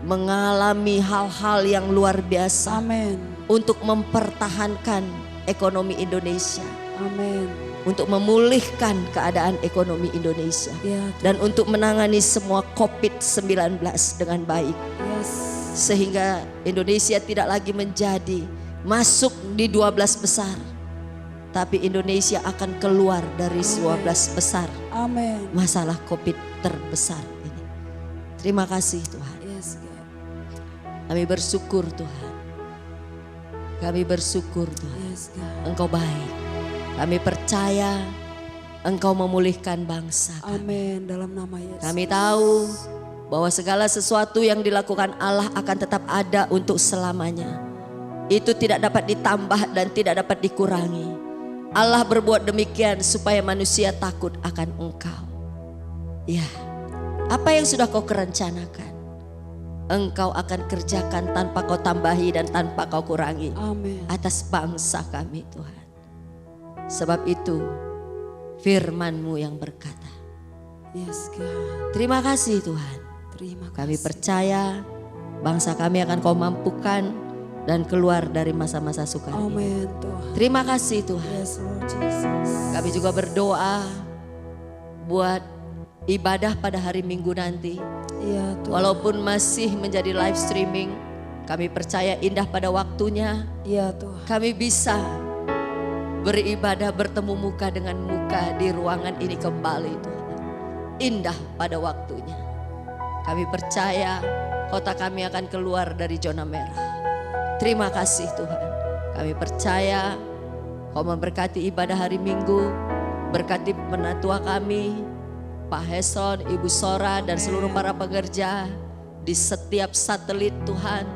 Mengalami hal-hal yang luar biasa. Amin. Untuk mempertahankan ekonomi Indonesia. Amin. Untuk memulihkan keadaan ekonomi Indonesia. Ya, dan untuk menangani semua COVID-19 dengan baik. Yes. Sehingga Indonesia tidak lagi menjadi masuk di 12 besar. Tapi Indonesia akan keluar dari 12 besar. Amin. Masalah COVID terbesar ini. Terima kasih Tuhan. Yes, God. Kami bersyukur Tuhan. Kami bersyukur Tuhan. Yes, God. Engkau baik. Kami percaya Engkau memulihkan bangsa kami. Amin. Dalam nama Yesus. Kami tahu bahwa segala sesuatu yang dilakukan Allah akan tetap ada untuk selamanya. Itu tidak dapat ditambah dan tidak dapat dikurangi. Allah berbuat demikian supaya manusia takut akan Engkau. Ya, apa yang sudah kau kerencanakan, Engkau akan kerjakan tanpa kau tambahi dan tanpa kau kurangi. Amin. Atas bangsa kami Tuhan. Sebab itu firman-Mu yang berkata. Yes, God. Terima kasih Tuhan. Terima kasih. Kami percaya bangsa kami akan kau mampukan dan keluar dari masa-masa sukar ini. Amin Tuhan. Terima kasih Tuhan. Yes, Lord Jesus. Kami juga berdoa buat ibadah pada hari Minggu nanti. Iya Tuhan. Walaupun masih menjadi live streaming, kami percaya indah pada waktunya. Iya Tuhan. Kami bisa beribadah bertemu muka dengan muka di ruangan ini kembali Tuhan. Indah pada waktunya. Kami percaya kota kami akan keluar dari zona merah. Terima kasih Tuhan. Kami percaya Kau memberkati ibadah hari Minggu. Berkati penatua kami, Pak Heson, Ibu Sora dan seluruh para pekerja di setiap satelit Tuhan.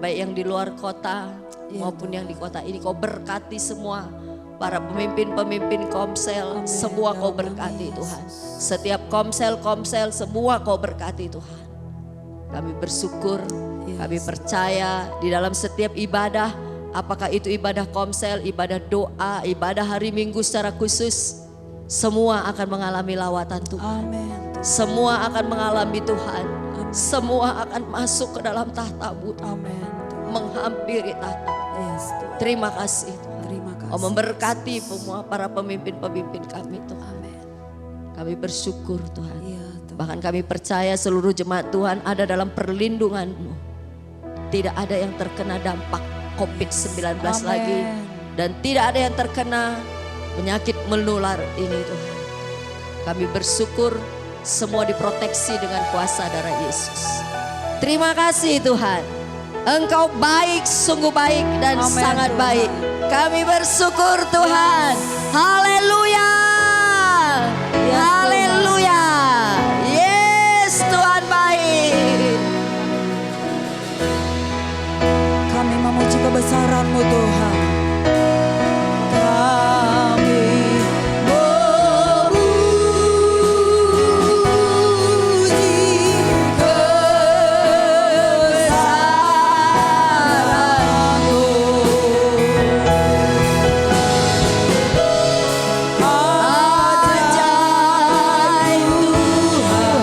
Baik yang di luar kota maupun yang di kota ini. Kau berkati semua para pemimpin-pemimpin Komsel. Semua Kau berkati Tuhan. Setiap Komsel semua Kau berkati Tuhan. Kami bersyukur. Kami percaya di dalam setiap ibadah, apakah itu ibadah Komsel, ibadah doa, ibadah hari Minggu secara khusus, semua akan mengalami lawatan Tuhan. Amin. Semua akan mengalami Tuhan. Semua akan masuk ke dalam tahta-Mu. Amin. Menghampiri tahta. Yes, Tuhan. Terima kasih Tuhan. Terima kasih. Kau memberkati semua para pemimpin-pemimpin kami Tuhan. Amin. Kami bersyukur Tuhan. Iya Tuhan. Bahkan kami percaya seluruh jemaat Tuhan ada dalam perlindungan-Mu. Tidak ada yang terkena dampak COVID-19 lagi. Dan tidak ada yang terkena penyakit menular ini Tuhan. Kami bersyukur semua diproteksi dengan kuasa darah Yesus. Terima kasih Tuhan. Engkau baik, sungguh baik dan sangat Tuhan. baik. Kami bersyukur Tuhan. Haleluya. Haleluya. Yes, Tuhan baik. Kami memuji kebesaran-Mu Tuhan. Kami memuji kebesaran-Mu. Ajaib Tuhan.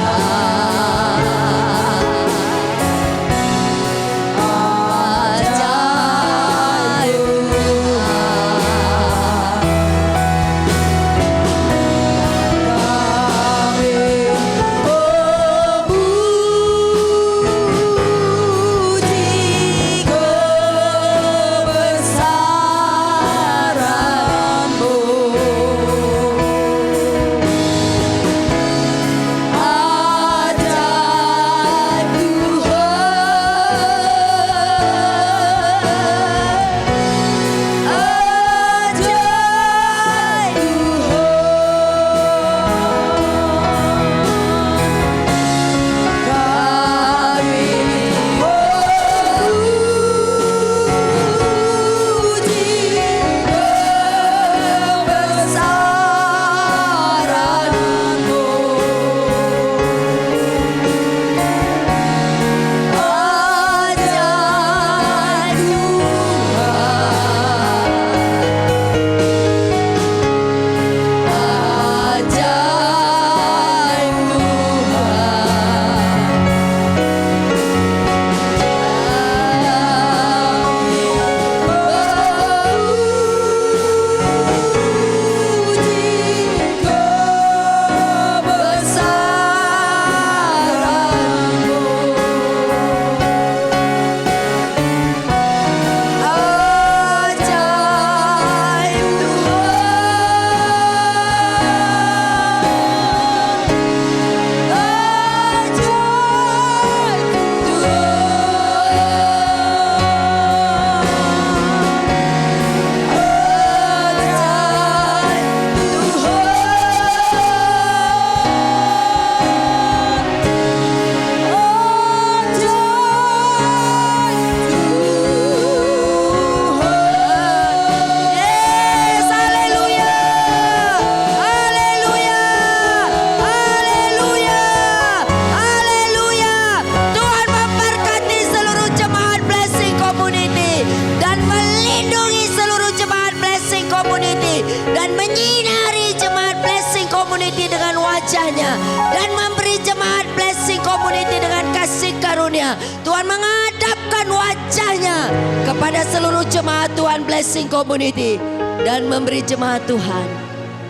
wajahnya. Tuhan menghadapkan wajahnya kepada seluruh jemaat Tuhan Blessing Community. Dan memberi jemaat Tuhan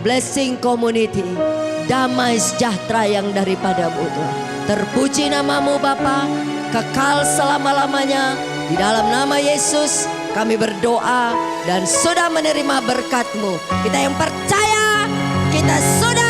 Blessing Community damai sejahtera yang daripadamu Tuhan. Terpuji namamu Bapa, kekal selama-lamanya. Di dalam nama Yesus kami berdoa dan sudah menerima berkat-Mu. Kita yang percaya, kita sudah